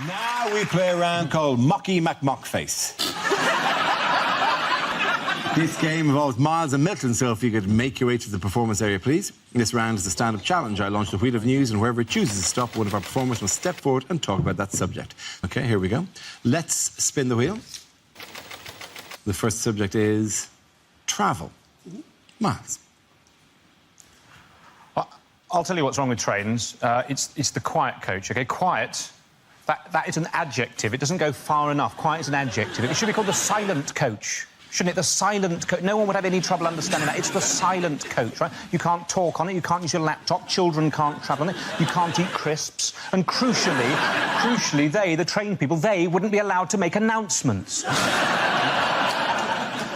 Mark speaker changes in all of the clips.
Speaker 1: Now we play a round called Mocky McMockface. This game involves Miles and Milton, so if you could make your way to the performance area, please. This round is a stand-up challenge. I launch the wheel of news, and wherever it chooses to stop, one of our performers must step forward and talk about that subject. OK, here we go. Let's spin the wheel. The first subject is travel. Miles.
Speaker 2: I'll tell you what's wrong with trains. It's the quiet coach, OK? Quiet, that is an adjective. It doesn't go far enough. Quiet is an adjective. It should be called the silent coach. Shouldn't it? The silent coach. No one would have any trouble understanding that. It's the silent coach, right? You can't talk on it, you can't use your laptop, children can't travel on it, you can't eat crisps, and crucially, they, the train people, they wouldn't be allowed to make announcements.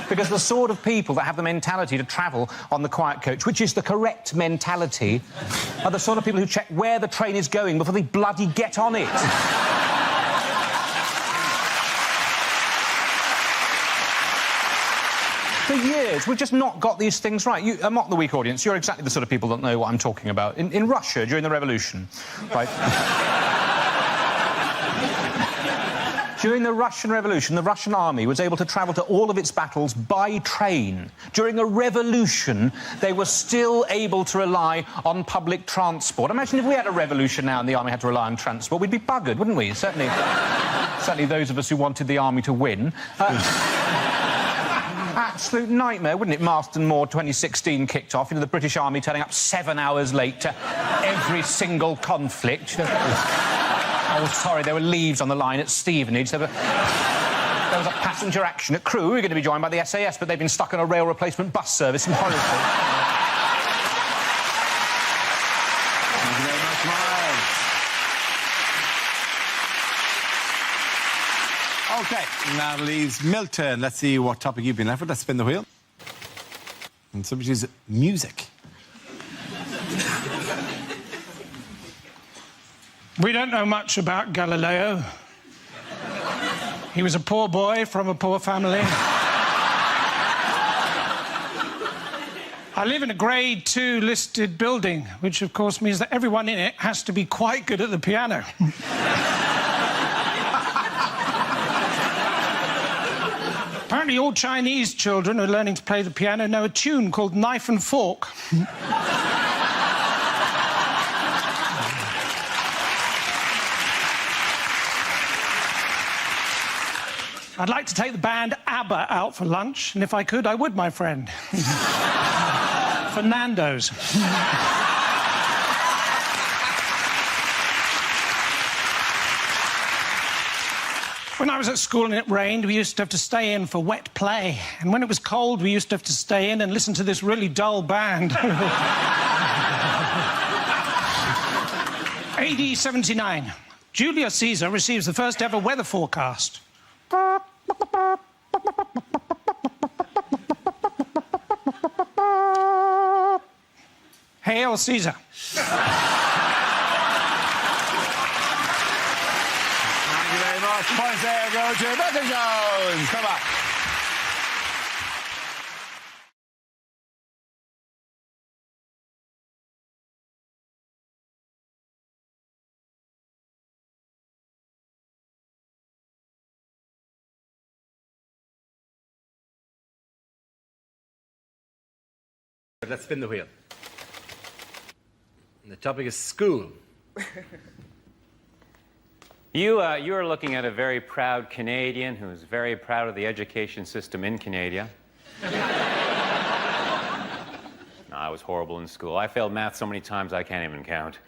Speaker 2: Because the sort of people that have the mentality to travel on the quiet coach, which is the correct mentality, are the sort of people who check where the train is going before they bloody get on it. For years, we've just not got these things right. Mock the weak audience, you're exactly the sort of people that know what I'm talking about. In Russia, during the revolution, right? During the Russian Revolution, the Russian army was able to travel to all of its battles by train. During a revolution, they were still able to rely on public transport. Imagine if we had a revolution now and the army had to rely on transport, we'd be buggered, wouldn't we? Certainly those of us who wanted the army to win. Absolute nightmare, wouldn't it? Marston Moor 2016 kicked off, the British Army turning up 7 hours late to every single conflict. Oh, sorry, there were leaves on the line at Stevenage. There was a passenger action at Crewe. We were going to be joined by the SAS, but they've been stuck on a rail replacement bus service in Horrified.
Speaker 1: Thank you very much, Miles. OK, now leaves Milton. Let's see what topic you've been left with. Let's spin the wheel. And the subject is music.
Speaker 3: We don't know much about Galileo. He was a poor boy from a poor family. I live in a Grade 2 listed building, which of course means that everyone in it has to be quite good at the piano. Apparently all Chinese children who are learning to play the piano know a tune called Knife and Fork. I'd like to take the band ABBA out for lunch, and if I could, I would, my friend. For Nando's. When I was at school and it rained, we used to have to stay in for wet play. And when it was cold, we used to have to stay in and listen to this really dull band. AD 79. Julius Caesar receives the first ever weather forecast. Hail Caesar.
Speaker 1: Thank you very much. Points there go to Milton Jones. Come on. Let's spin the wheel. The topic is school.
Speaker 4: You are looking at a very proud Canadian who's very proud of the education system in Canada. No, I was horrible in school. I failed math so many times I can't even count.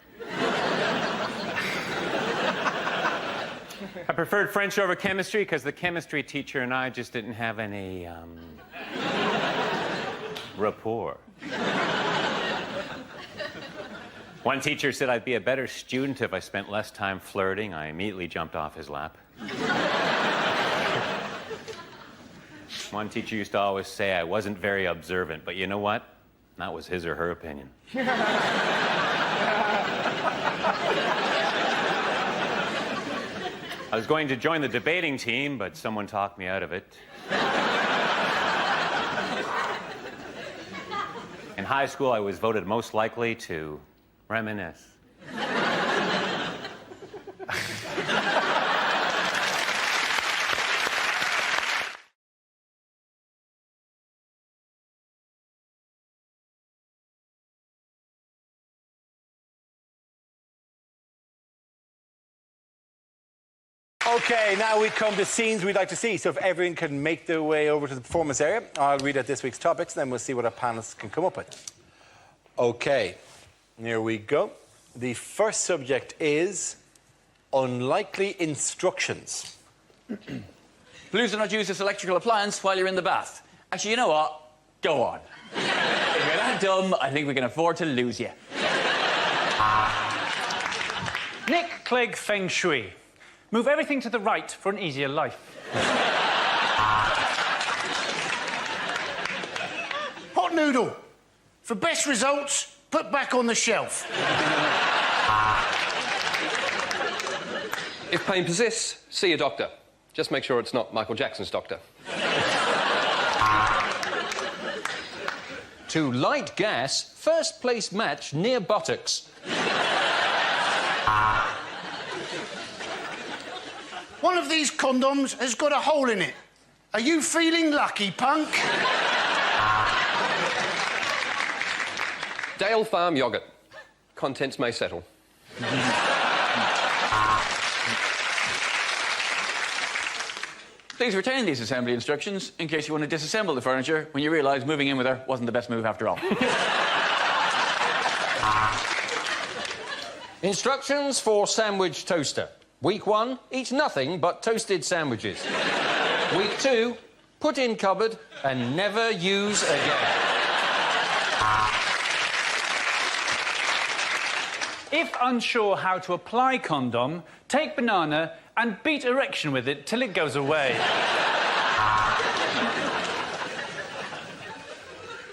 Speaker 4: I preferred French over chemistry because the chemistry teacher and I just didn't have any, rapport. One teacher said I'd be a better student if I spent less time flirting. I immediately jumped off his lap. One teacher used to always say I wasn't very observant, but you know what? That was his or her opinion. I was going to join the debating team, but someone talked me out of it. In high school, I was voted most likely to reminisce.
Speaker 1: OK, now we come to scenes we'd like to see. So if everyone can make their way over to the performance area, I'll read out this week's topics, and then we'll see what our panellists can come up with. OK, here we go. The first subject is unlikely instructions.
Speaker 5: Please do not use this electrical appliance while you're in the bath. Actually, you know what? Go on. If you're that dumb, I think we can afford to lose you.
Speaker 2: Nick Clegg Feng Shui. Move everything to the right for an easier life.
Speaker 6: Hot noodle. For best results, put back on the shelf.
Speaker 7: If pain persists, see a doctor. Just make sure it's not Michael Jackson's doctor.
Speaker 8: To light gas, first place match near buttocks.
Speaker 6: One of these condoms has got a hole in it. Are you feeling lucky, punk?
Speaker 7: Dale Farm yogurt. Contents may settle.
Speaker 5: Please retain these assembly instructions in case you want to disassemble the furniture when you realise moving in with her wasn't the best move after all.
Speaker 8: Instructions for sandwich toaster. Week 1, eat nothing but toasted sandwiches. Week 2, put in cupboard and never use again.
Speaker 2: If unsure how to apply condom, take banana and beat erection with it till it goes away.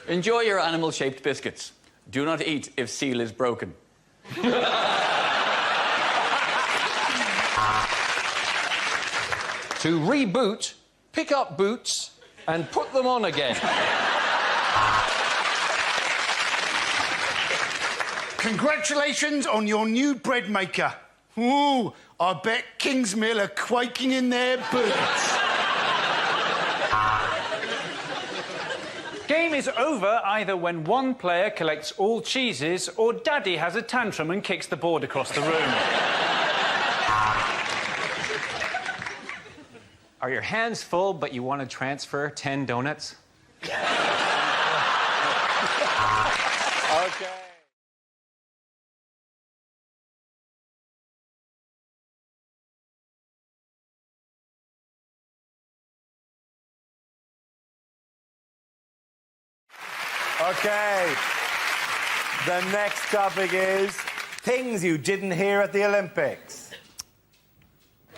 Speaker 5: Enjoy your animal-shaped biscuits. Do not eat if seal is broken.
Speaker 8: To reboot, pick up boots and put them on again.
Speaker 6: Congratulations on your new bread maker. Ooh, I bet Kingsmill are quaking in their boots.
Speaker 2: Game is over either when one player collects all cheeses or Daddy has a tantrum and kicks the board across the room.
Speaker 4: Are your hands full, but you want to transfer 10 donuts?
Speaker 1: OK. OK. The next topic is things you didn't hear at the Olympics.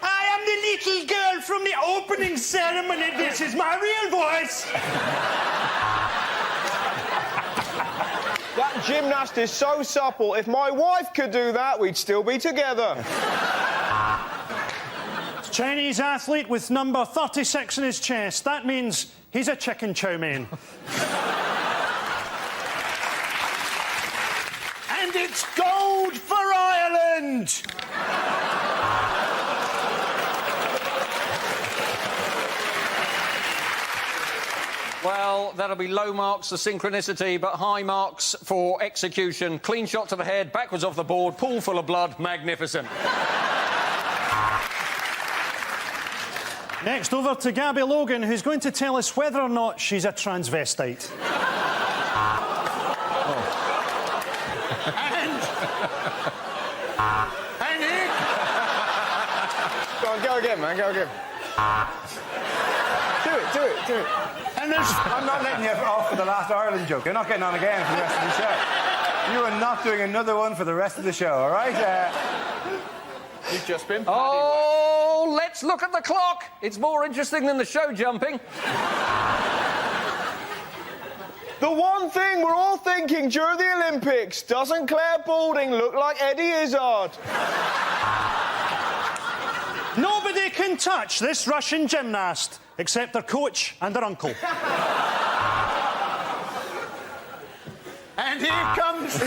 Speaker 3: I am the little girl from the opening ceremony. This is my real voice.
Speaker 9: That gymnast is so supple. If my wife could do that, we'd still be together.
Speaker 3: Chinese athlete with number 36 in his chest. That means he's a chicken chow mein.
Speaker 6: And it's gold for Ireland!
Speaker 8: Well, that'll be low marks for synchronicity, but high marks for execution. Clean shot to the head, backwards off the board, pool full of blood, magnificent.
Speaker 3: Next, over to Gabby Logan, who's going to tell us whether or not she's a transvestite.
Speaker 6: And it...
Speaker 9: Go on, go again, man, go again. Do it.
Speaker 6: And there's...
Speaker 1: I'm not letting you off for the last Ireland joke. You're not getting on again for the rest of the show. You are not doing another one for the rest of the show, all right?
Speaker 9: You've just been...
Speaker 8: Oh, let's look at the clock. It's more interesting than the show jumping.
Speaker 9: The one thing we're all thinking during the Olympics, doesn't Claire Balding look like Eddie Izzard?
Speaker 3: Nobody can touch this Russian gymnast, except their coach and their uncle.
Speaker 6: And here comes...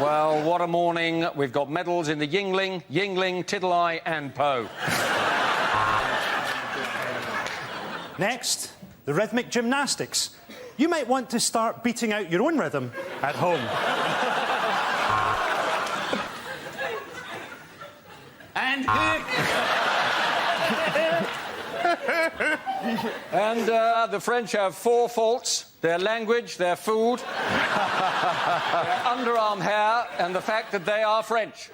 Speaker 8: Well, what a morning. We've got medals in the Yingling, Tiddly and Poe.
Speaker 3: Next, the rhythmic gymnastics. You might want to start beating out your own rhythm at home.
Speaker 8: And the French have 4 faults: their language, their food, their underarm hair, and the fact that they are French.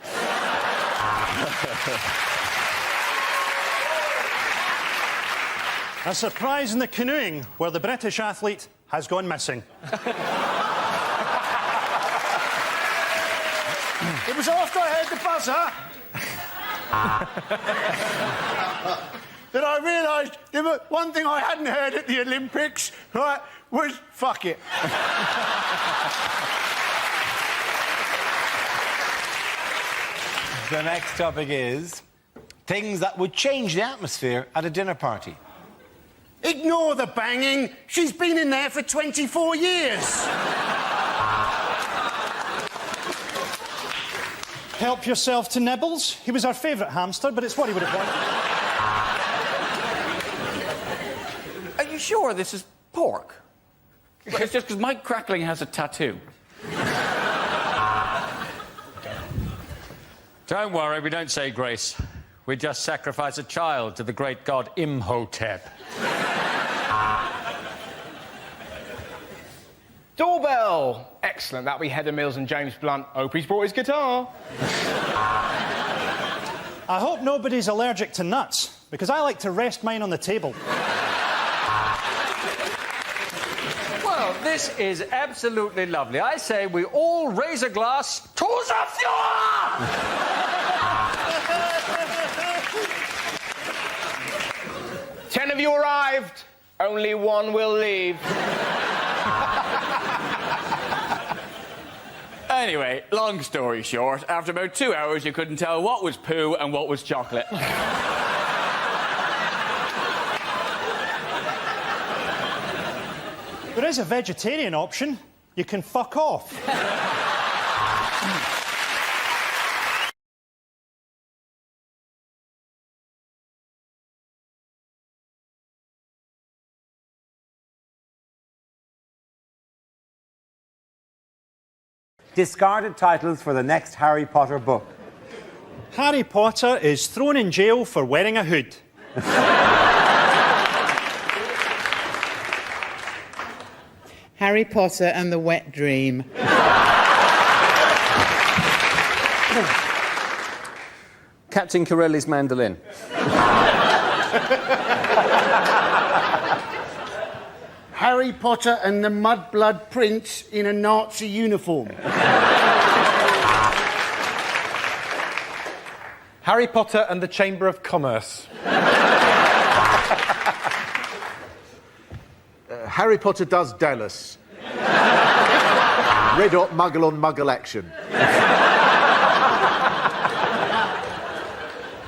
Speaker 10: A surprise in the canoeing, where the British athlete has gone missing.
Speaker 6: It was after I heard the buzzer that I realised there was one thing I hadn't heard at the Olympics, right, was fuck it.
Speaker 1: The next topic is things that would change the atmosphere at a dinner party.
Speaker 6: Ignore the banging. She's been in there for 24 years.
Speaker 10: Help yourself to Nibbles. He was our favourite hamster, but it's what he would have wanted.
Speaker 5: Are you sure this is pork? It's just because Mike Crackling has a tattoo.
Speaker 8: Don't worry, we don't say grace. We just sacrifice a child to the great god Imhotep.
Speaker 9: Doorbell! Excellent. That'll be Heather Mills and James Blunt. Hope he's brought his guitar.
Speaker 10: I hope nobody's allergic to nuts, because I like to rest mine on the table.
Speaker 8: Well, this is absolutely lovely. I say we all raise a glass to the Fuhrer!
Speaker 9: 10 of you arrived. Only 1 will leave.
Speaker 5: Anyway, long story short, after about 2 hours, you couldn't tell what was poo and what was chocolate.
Speaker 10: There is a vegetarian option. You can fuck off.
Speaker 1: Discarded titles for the next Harry Potter book.
Speaker 10: Harry Potter is thrown in jail for wearing a hood.
Speaker 11: Harry Potter and the Wet Dream.
Speaker 7: Captain Corelli's mandolin.
Speaker 6: Harry Potter and the Mudblood Prince in a Nazi uniform.
Speaker 12: Harry Potter and the Chamber of Commerce.
Speaker 13: Harry Potter does Dallas. Red hot muggle on muggle action.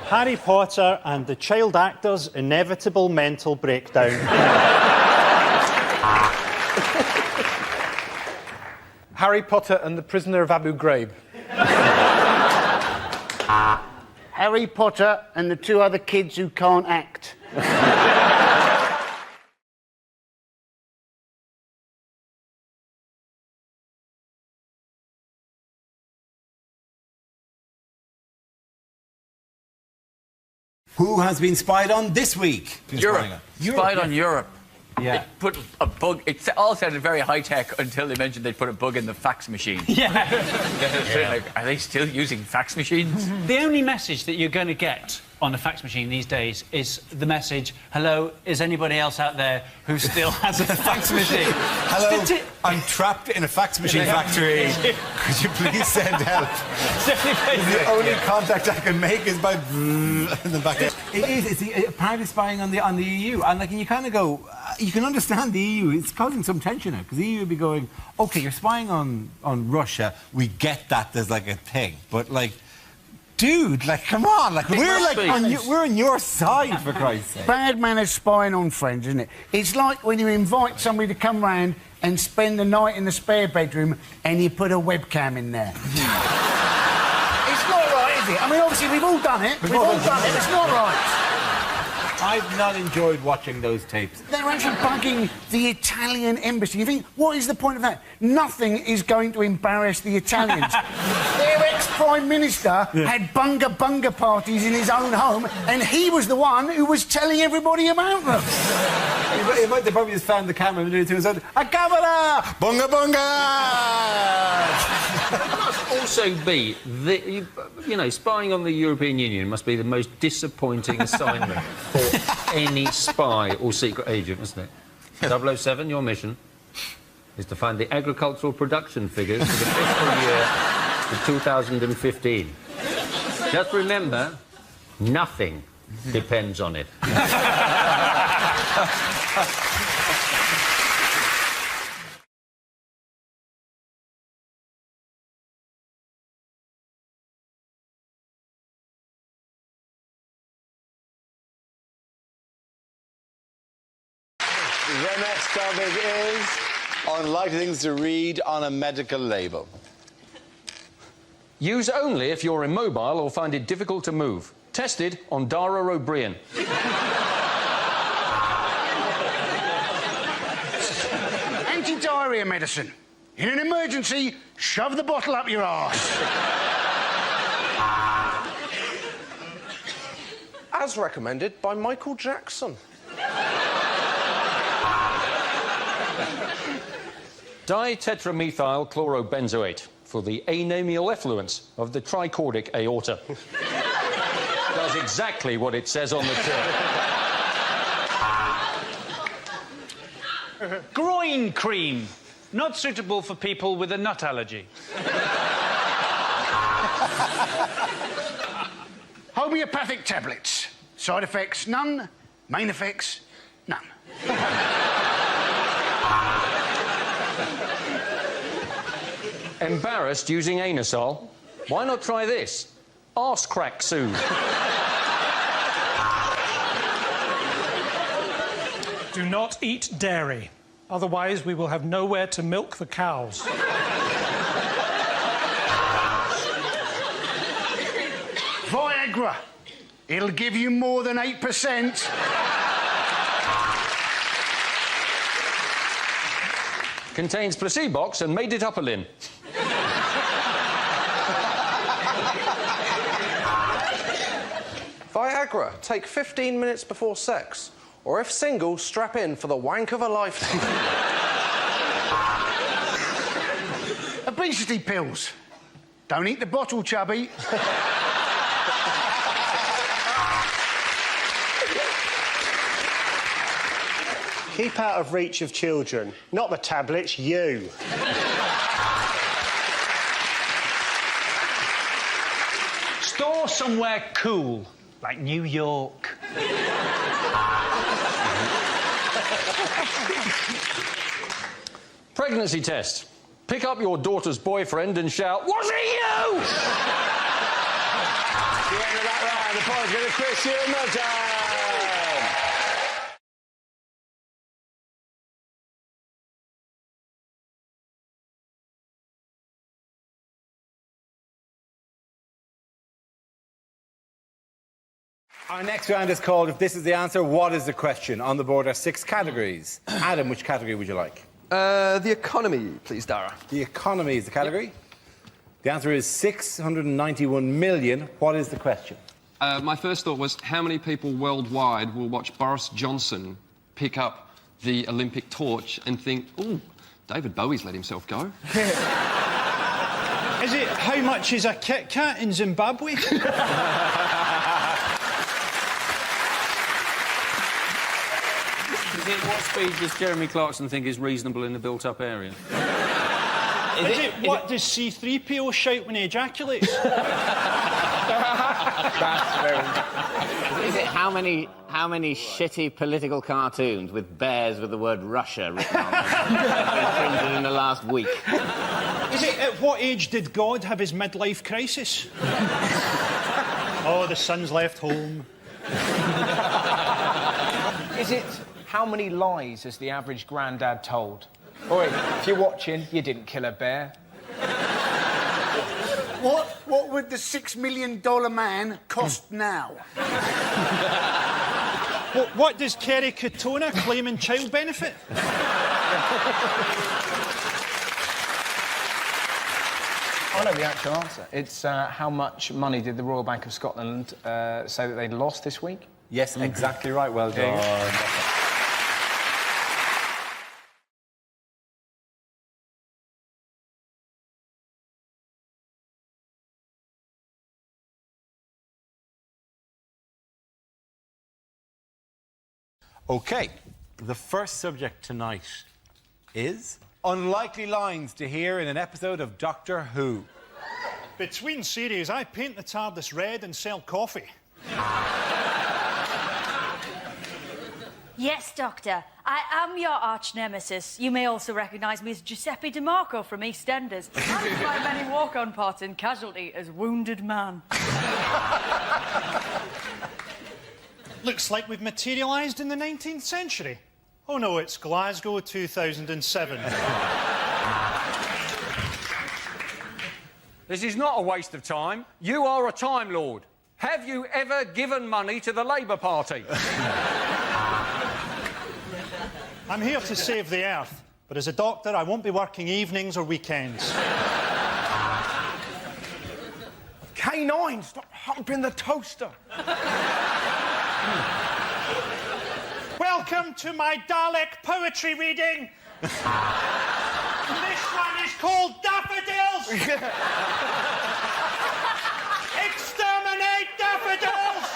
Speaker 10: Harry Potter and the child actor's inevitable mental breakdown.
Speaker 12: Harry Potter and the Prisoner of Abu Ghraib.
Speaker 6: Harry Potter and the 2 other kids who can't act.
Speaker 1: Who has been spied on this week?
Speaker 5: Europe. Spied on Europe.
Speaker 1: Yeah.
Speaker 5: They put a bug. It all sounded very high tech until they mentioned they'd put a bug in the fax machine.
Speaker 3: Yeah.
Speaker 5: Like, are they still using fax machines?
Speaker 14: The only message that you're going to get on a fax machine these days is the message, hello, is anybody else out there who still has a fax machine?
Speaker 1: Hello, I'm trapped in a fax machine factory. Could you please send help? The only contact I can make is by in the back. It is. It's apparently spying on the EU, and like, and you kind of go, you can understand the EU. It's causing some tension now because the EU would be going, okay, you're spying on Russia. We get that there's like a thing, but like, dude, like, come on, like, we're on your side, for Christ's sake.
Speaker 6: Bad manners spying on friends, isn't it? It's like when you invite somebody to come round and spend the night in the spare bedroom and you put a webcam in there. It's not right, is it? I mean, obviously, we've all done it. We've all done it. It's not right.
Speaker 13: I've not enjoyed watching those tapes.
Speaker 6: They're actually bugging the Italian embassy. You think, what is the point of that? Nothing is going to embarrass the Italians. Their ex-Prime Minister had bunga parties in his own home, and he was the one who was telling everybody about them.
Speaker 13: They probably just found the camera and did it and said, "A camera! Bunga bunga!"
Speaker 8: It must also be, spying on the European Union must be the most disappointing assignment for any spy or secret agent, isn't it? 007, your mission is to find the agricultural production figures for the fiscal year of 2015. Just remember, nothing depends on it.
Speaker 1: The next topic is unlikely things to read on a medical label.
Speaker 8: Use only if you're immobile or find it difficult to move. Tested on Dara O'Brien.
Speaker 6: Anti-diarrhea medicine. In an emergency, shove the bottle up your arse.
Speaker 9: As recommended by Michael Jackson.
Speaker 8: Ditetramethyl chlorobenzoate for the anemial effluence of the tricordic aorta. Does exactly what it says on the tin.
Speaker 14: Groin cream. Not suitable for people with a nut allergy.
Speaker 6: Homeopathic tablets. Side effects, none. Main effects, none.
Speaker 8: Embarrassed using anusol? Why not try this? Arse crack soothe.
Speaker 3: Do not eat dairy. Otherwise, we will have nowhere to milk the cows.
Speaker 6: Viagra. It'll give you more than 8%.
Speaker 8: Contains placebox and made it upperlin.
Speaker 9: Viagra. Take 15 minutes before sex. Or if single, strap in for the wank of a lifetime.
Speaker 6: Obesity pills. Don't eat the bottle, chubby.
Speaker 15: Keep out of reach of children. Not the tablets, you.
Speaker 14: Store somewhere cool, like New York.
Speaker 8: Pregnancy test. Pick up your daughter's boyfriend and shout, "Was it you?"
Speaker 1: The end of that round, the points go to Christian Milton. Our next round is called If This Is the Answer, What Is the Question? On the board are 6 categories. Adam, which category would you like?
Speaker 7: The economy, please, Dara.
Speaker 1: The economy is the category. The answer is 691 million. What is the question?
Speaker 7: My first thought was, how many people worldwide will watch Boris Johnson pick up the Olympic torch and think, ooh, David Bowie's let himself go?
Speaker 10: Is it how much is a Kit Kat in Zimbabwe?
Speaker 8: What speed does Jeremy Clarkson think is reasonable in the built-up area?
Speaker 10: What does C-3PO shout when he ejaculates?
Speaker 16: That's very... Is it how many shitty political cartoons with bears with the word Russia written on them have been printed in the last week?
Speaker 10: Is it at what age did God have his midlife crisis? Oh, the son's left home.
Speaker 17: Is it how many lies has the average grandad told? Oi, if you're watching, you didn't kill a bear.
Speaker 6: What would the $6 million man cost now?
Speaker 10: What does Kerry Katona claim in child benefit?
Speaker 17: I know the actual answer. It's how much money did the Royal Bank of Scotland say that they'd lost this week?
Speaker 13: Yes, exactly right. Well done.
Speaker 1: OK, the first subject tonight is unlikely lines to hear in an episode of Doctor Who.
Speaker 10: Between series, I paint the TARDIS red and sell coffee.
Speaker 18: Yes, Doctor. I am your arch nemesis. You may also recognise me as Giuseppe DeMarco from EastEnders. And my many walk-on parts in Casualty as Wounded Man.
Speaker 10: Looks like we've materialised in the 19th century. Oh no, it's Glasgow 2007.
Speaker 19: This is not a waste of time. You are a Time Lord. Have you ever given money to the Labour Party?
Speaker 10: I'm here to save the Earth, but as a doctor, I won't be working evenings or weekends.
Speaker 9: K9, stop humping the toaster.
Speaker 10: Welcome to my Dalek poetry reading. This one is called Daffodils. Exterminate daffodils!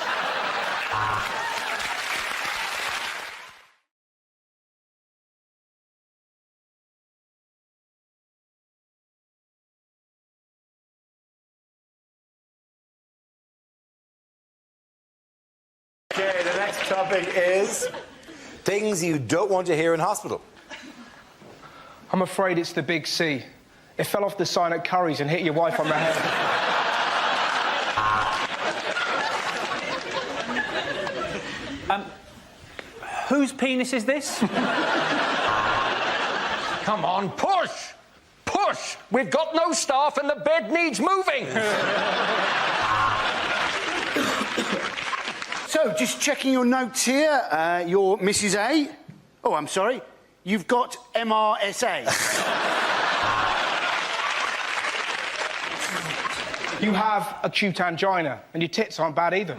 Speaker 1: OK, the next topic is things you don't want to hear in hospital.
Speaker 17: I'm afraid it's the big C. It fell off the sign at Curry's and hit your wife on the head.
Speaker 2: Whose penis is this?
Speaker 19: Come on, push! Push! We've got no staff and the bed needs moving!
Speaker 6: So, just checking your notes here. You're Mrs. A. Oh, I'm sorry. You've got MRSA.
Speaker 17: You have acute angina, and your tits aren't bad either.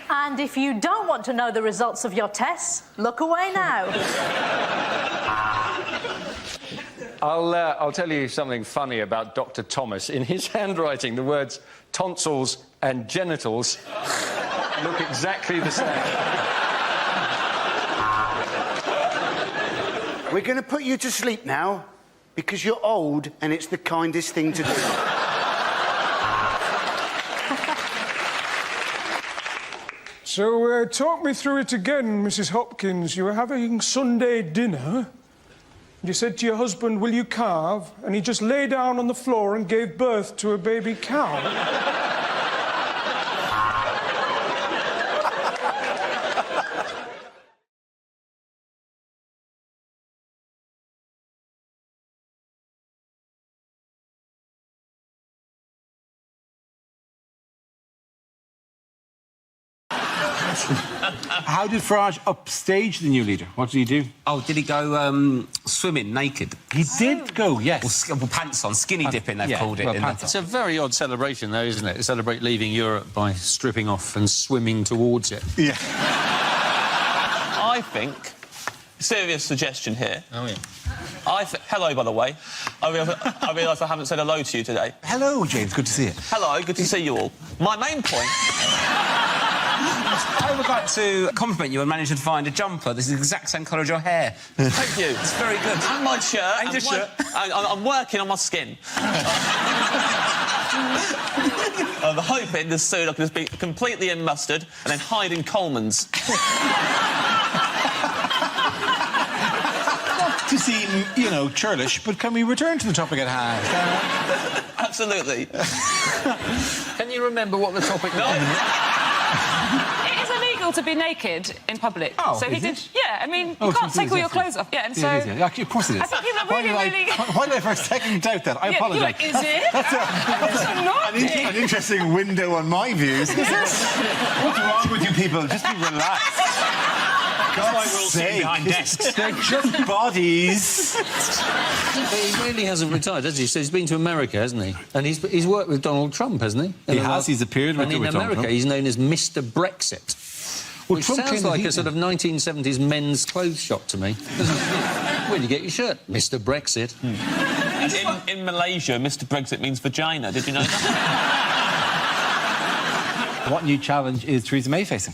Speaker 20: And if you don't want to know the results of your tests, look away now.
Speaker 19: I'll tell you something funny about Dr. Thomas. In his handwriting, the words tonsils and genitals look exactly the same.
Speaker 6: We're going to put you to sleep now because you're old and it's the kindest thing to do.
Speaker 21: So, talk me through it again, Mrs. Hopkins. You were having Sunday dinner. You said to your husband, will you carve? And he just lay down on the floor and gave birth to a baby cow.
Speaker 1: How did Farage upstage the new leader? What did he do?
Speaker 22: Oh, did he go swimming naked?
Speaker 1: He did go, yes.
Speaker 22: Well, pants on, skinny dipping, they've called it. Well, It's a very odd celebration, though, isn't it? To celebrate leaving Europe by stripping off and swimming towards it.
Speaker 1: Yeah.
Speaker 23: I think... Serious suggestion here.
Speaker 22: Oh, yeah.
Speaker 23: Hello, by the way. I realise I haven't said hello to you today.
Speaker 1: Hello, James. Good to see you.
Speaker 23: Hello, good to see you all. My main point...
Speaker 22: I would like to compliment you on managing to find a jumper. This is the exact same colour as your hair.
Speaker 23: Thank you.
Speaker 22: It's very good.
Speaker 23: And my shirt.
Speaker 22: And your shirt.
Speaker 23: I'm working on my skin. I'm hoping this soon I can just be completely in mustard and then hide in Coleman's.
Speaker 1: To seem, you know, churlish, but can we return to the topic at hand?
Speaker 23: Absolutely.
Speaker 8: Can you remember what the topic was?
Speaker 20: It is illegal
Speaker 4: illegal to be naked in public.
Speaker 1: Oh,
Speaker 4: so he
Speaker 1: is
Speaker 4: did.
Speaker 1: it?
Speaker 4: Yeah, I mean,
Speaker 1: Oh,
Speaker 4: you can't
Speaker 1: so
Speaker 4: take all your
Speaker 1: it's-
Speaker 4: clothes off. Yeah, and so.
Speaker 1: Yeah, it is, yeah. Of course it is.
Speaker 4: I think people are really.
Speaker 1: Why did I for a second doubt that? I
Speaker 4: Yeah,
Speaker 1: apologise.
Speaker 4: you're like, is it?
Speaker 1: That's an interesting window on my views. What's wrong with you people? Just be relaxed. God's sake.
Speaker 22: behind desks.
Speaker 1: They're just bodies.
Speaker 22: He really hasn't retired, has he? So he's been to America, hasn't he? And he's worked with Donald Trump, hasn't he?
Speaker 1: He has. He's appeared with
Speaker 22: And in
Speaker 1: Donald
Speaker 22: America,
Speaker 1: Trump.
Speaker 22: he's known as Mr. Brexit. Which
Speaker 1: Trump
Speaker 22: sounds
Speaker 1: claimed
Speaker 22: like
Speaker 1: that
Speaker 22: a sort of 1970s men's clothes shop to me. Where do you get your shirt? Mr. Brexit.
Speaker 23: And in Malaysia, Mr. Brexit means vagina. Did you know that?
Speaker 1: What new challenge is Theresa May facing?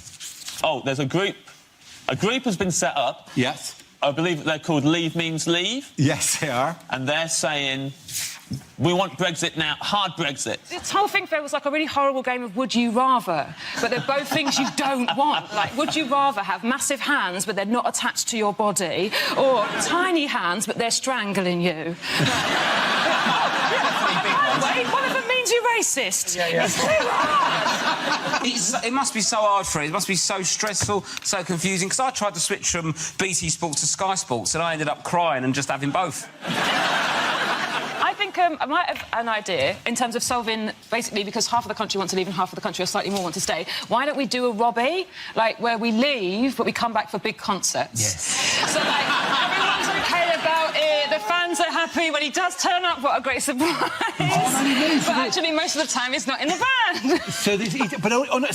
Speaker 23: Oh, there's a group. A group has been set up.
Speaker 1: Yes.
Speaker 23: I believe they're called Leave Means Leave.
Speaker 1: Yes, they are.
Speaker 23: And they're saying, we want Brexit now, hard Brexit.
Speaker 4: This whole thing feels like a really horrible game of would you rather, but they're both things you don't want. Like, would you rather have massive hands but they're not attached to your body, or tiny hands but they're strangling you? Wait, one of them means you're racist. It's too hard.
Speaker 11: It must be so hard for it. It must be so stressful, so confusing. Because I tried to switch from BT Sports to Sky Sports, and I ended up crying and just having both.
Speaker 4: I think I might have an idea in terms of solving, basically, because half of the country want to leave and half of the country or slightly more want to stay. Why don't we do a Robbie, like, where we leave, but we come back for big concerts?
Speaker 11: Yes.
Speaker 4: So, like, everyone's OK about it, the fans are happy when he does turn up, what a great surprise. But actually, most of the time, he's not in the band.
Speaker 1: So,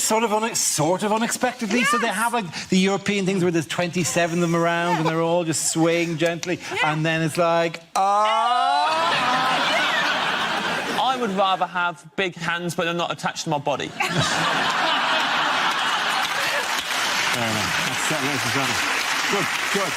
Speaker 1: sort of unexpectedly. Yes. So they have, like, the European things where there's 27 of them around and they're all just swaying gently. Yeah. And then it's like,
Speaker 23: I would rather have big hands, but they're not attached to my body.
Speaker 1: Fair enough. That's that, ladies and gentlemen. Good.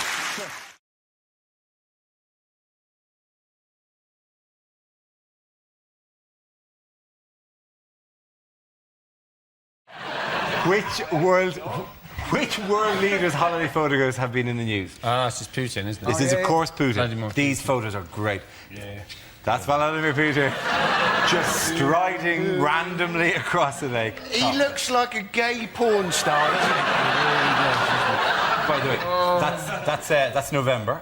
Speaker 1: Which world leaders' holiday photographs have been in the news?
Speaker 22: It's just Putin, isn't it?
Speaker 1: This is, of course, Putin. These photos are great.
Speaker 22: Yeah.
Speaker 1: That's Vladimir Putin, just striding randomly across the lake.
Speaker 6: He looks like a gay porn star, doesn't he?
Speaker 1: By the way, that's November.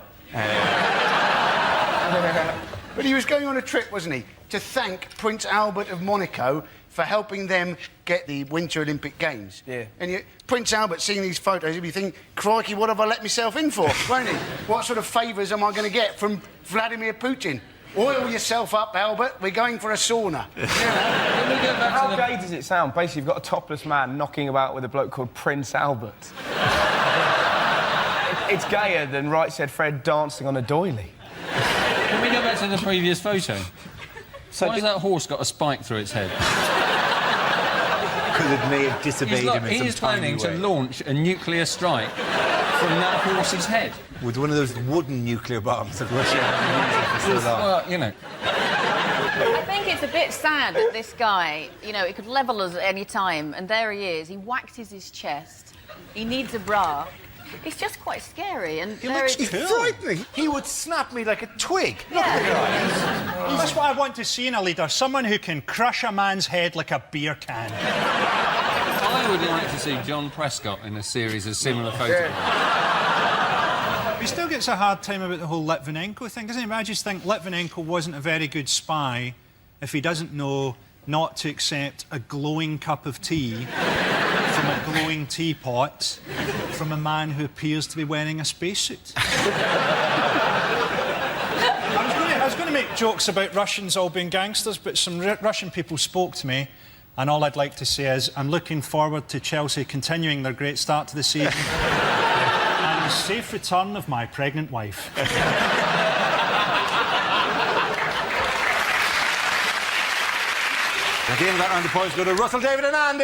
Speaker 6: But he was going on a trip, wasn't he, to thank Prince Albert of Monaco for helping them get the Winter Olympic Games.
Speaker 17: Yeah.
Speaker 6: And Prince Albert, seeing these photos, he'd be thinking, crikey, what have I let myself in for, won't he? What sort of favours am I going to get from Vladimir Putin? Oil yourself up, Albert. We're going for a sauna.
Speaker 17: How gay does it sound? Basically, you've got a topless man knocking about with a bloke called Prince Albert. It's gayer than Right Said Fred dancing on a doily.
Speaker 22: Can we go back to the previous photo?
Speaker 17: So
Speaker 22: why has that horse got a spike through its head?
Speaker 1: Because it may have disobeyed him in some
Speaker 22: He is planning
Speaker 1: tiny way.
Speaker 22: to launch a nuclear strike from that horse's head.
Speaker 1: With one of those wooden nuclear bombs that Russia has been using for so long.
Speaker 22: Well, you know.
Speaker 12: I think it's a bit sad that this guy, you know, he could level us at any time, and there he is. He waxes his chest. He needs a bra. It's just quite scary. And
Speaker 1: He looks frightening. He would snap me like a twig. Look at the guy.
Speaker 10: That's what I want to see in a leader. Someone who can crush a man's head like a beer can.
Speaker 22: I would like to see John Prescott in a series of similar photographs.
Speaker 10: He still gets a hard time about the whole Litvinenko thing, doesn't he? I just think Litvinenko wasn't a very good spy if he doesn't know not to accept a glowing cup of tea from a glowing teapot from a man who appears to be wearing a spacesuit. I was going to make jokes about Russians all being gangsters, but some Russian people spoke to me, and all I'd like to say is I'm looking forward to Chelsea continuing their great start to the season. And the safe return of my pregnant wife.
Speaker 1: At the end of that round, the points go to Russell, David and Andy!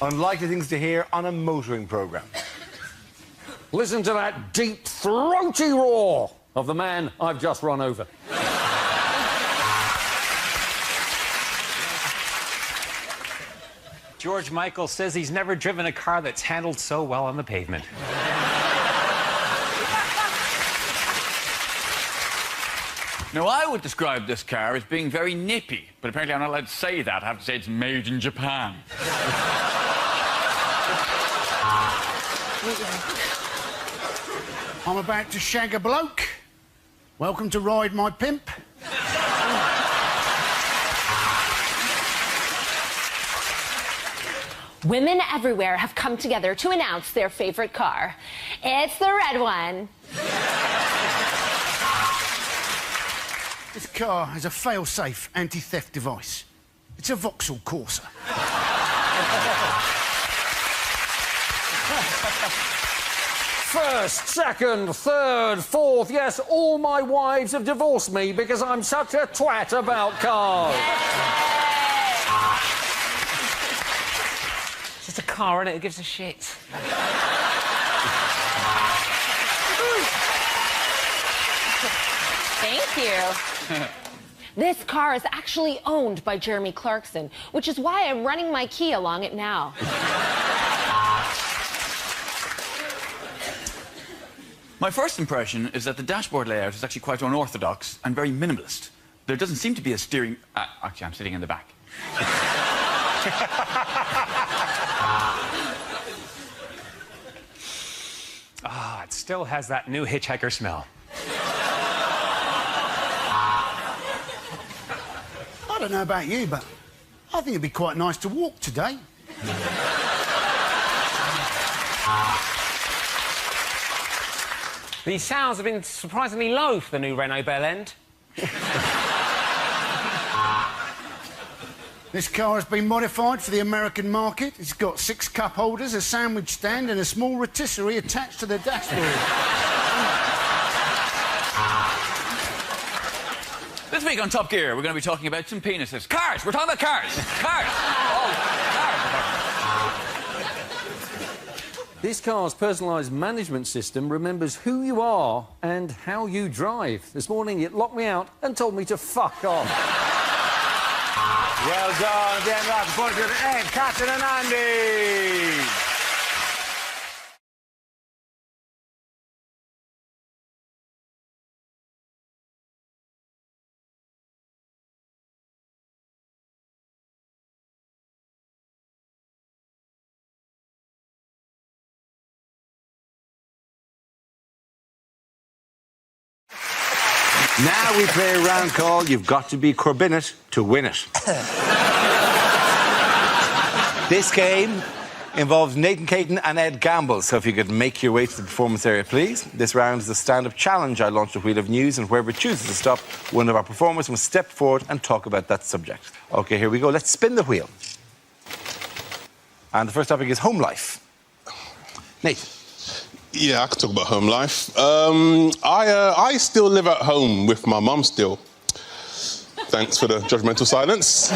Speaker 1: Unlikely things to hear on a motoring programme.
Speaker 22: Listen to that deep, throaty roar of the man I've just run over.
Speaker 24: George Michael says he's never driven a car that's handled so well on the pavement.
Speaker 3: Now, I would describe this car as being very nippy, but apparently I'm not allowed to say that. I have to say it's made in Japan.
Speaker 6: I'm about to shag a bloke. Welcome to Ride My Pimp.
Speaker 5: Women everywhere have come together to announce their favorite car. It's the red one.
Speaker 6: This car has a fail-safe anti-theft device. It's a Vauxhall Corsa.
Speaker 19: First, second, third, fourth, yes, all my wives have divorced me because I'm such a twat about cars.
Speaker 23: It's just a car, innit? Who gives a shit?
Speaker 5: Thank you. This car is actually owned by Jeremy Clarkson, which is why I'm running my key along it now.
Speaker 3: My first impression is that the dashboard layout is actually quite unorthodox and very minimalist. There doesn't seem to be a steering... actually, I'm sitting in the back.
Speaker 2: Ah, it still has that new hitchhiker smell.
Speaker 6: I don't know about you, but I think it'd be quite nice to walk today.
Speaker 23: These sounds have been surprisingly low for the new Renault Bel End.
Speaker 6: This car has been modified for the American market. It's got 6 cup holders, a sandwich stand and a small rotisserie attached to the dashboard.
Speaker 3: This week on Top Gear, we're going to be talking about some penises. Cars! We're talking about cars! Cars! Oh, cars!
Speaker 19: This car's personalised management system remembers who you are and how you drive. This morning, it locked me out and told me to fuck off.
Speaker 13: Well done, Dan Rappaport and Captain and Andy.
Speaker 1: Now we play a round called You've Got to Be Corbynit to Win It. This game involves Nathan Caton and Ed Gamble, so if you could make your way to the performance area, please. This round is a stand-up challenge. I launched a wheel of news, and whoever chooses to stop, one of our performers must step forward and talk about that subject. OK, here we go. Let's spin the wheel. And the first topic is home life. Nathan.
Speaker 15: Yeah, I could talk about home life. I still live at home with my mum still. Thanks for the judgmental silence.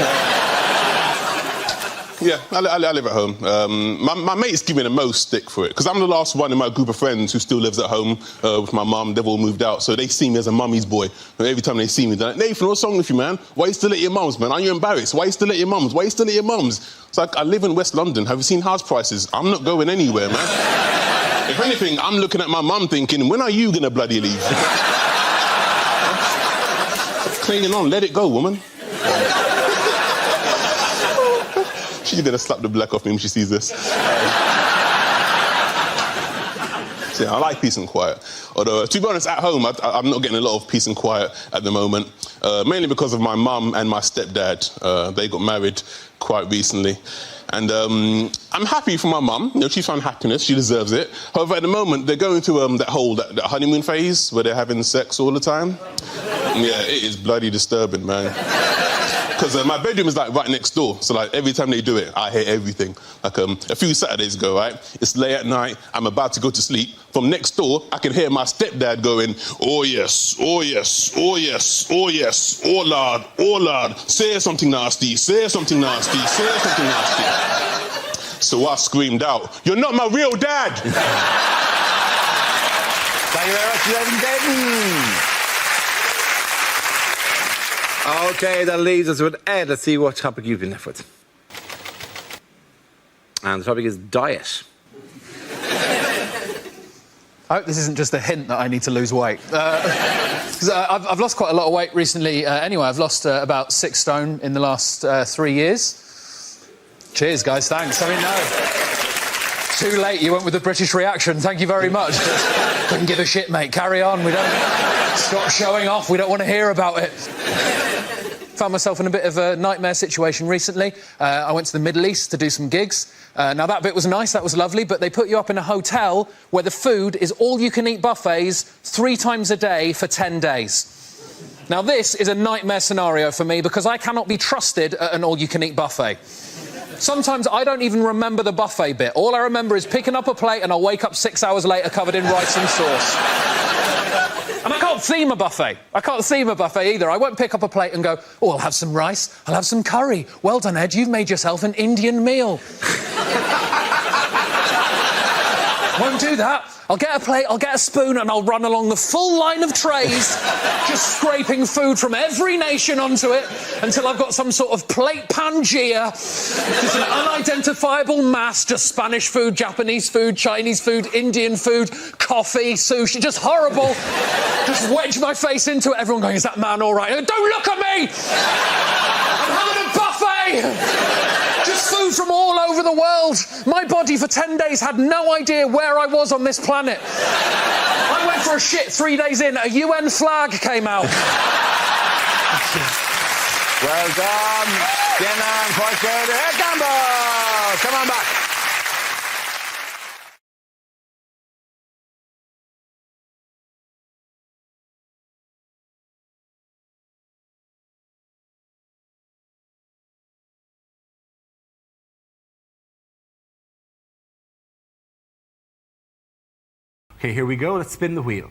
Speaker 15: Yeah, I live at home. My mates give me the most stick for it, because I'm the last one in my group of friends who still lives at home with my mum. They've all moved out, so they see me as a mummy's boy. And every time they see me, they're like, Nathan, what's wrong with you, man? Why are you still at your mum's, man? Are you embarrassed? Why are you still at your mum's? Why are you still at your mum's? It's like, I live in West London. Have you seen house prices? I'm not going anywhere, man. If anything, I'm looking at my mum thinking, when are you going to bloody leave? Clinging on, let it go, woman. She's going to slap the black off me when she sees this. So, yeah, I like peace and quiet. Although, to be honest, at home, I'm not getting a lot of peace and quiet at the moment, mainly because of my mum and my stepdad. They got married quite recently. And I'm happy for my mum. You know, she found happiness. She deserves it. However, at the moment, they're going through that honeymoon phase where they're having sex all the time. Yeah, it is bloody disturbing, man. Because my bedroom is, like, right next door. So, like, every time they do it, I hear everything. Like, a few Saturdays ago, right? It's late at night. I'm about to go to sleep. From next door, I can hear my stepdad going, oh, yes, oh, yes, oh, yes, oh, yes, oh, lord, say something nasty, say something nasty, say something nasty. So I screamed out, you're not my real dad!
Speaker 1: Thank you very much, Nathan Caton. OK, that leaves us with Ed. Let's see what topic you've been left with. And the topic is diet.
Speaker 24: I hope this isn't just a hint that I need to lose weight. Because
Speaker 7: Because I've lost quite a lot of weight recently. Anyway, I've lost about 6 stone in the last 3 years. Cheers, guys. Thanks. I mean, no. Too late. You went with the British reaction. Thank you very much. Couldn't give a shit, mate. Carry on. We don't... Stop showing off. We don't want to hear about it. Found myself in a bit of a nightmare situation recently. I went to the Middle East to do some gigs. Now, that bit was nice, that was lovely, but they put you up in a hotel where the food is all-you-can-eat buffets 3 times a day for 10 days. Now, this is a nightmare scenario for me because I cannot be trusted at an all-you-can-eat buffet. Sometimes I don't even remember the buffet bit. All I remember is picking up a plate and I'll wake up 6 hours later covered in rice and sauce. And I can't theme a buffet. I can't theme a buffet either. I won't pick up a plate and go, oh, I'll have some rice, I'll have some curry. Well done, Ed, you've made yourself an Indian meal. Won't do that. I'll get a plate, I'll get a spoon, and I'll run along the full line of trays, just scraping food from every nation onto it until I've got some sort of plate Pangea, just an unidentifiable mass, just Spanish food, Japanese food, Chinese food, Indian food, coffee, sushi, just horrible. Just wedge my face into it, everyone going, is that man all right? Don't look at me! I'm having a buffet! Just food from all over the world. My body for 10 days had no idea where I was on this planet. I went for a shit 3 days in, a UN flag came out.
Speaker 1: Well done. Jenna and quite good. Ed Gamble! Come on back. Okay, here we go. Let's spin the wheel.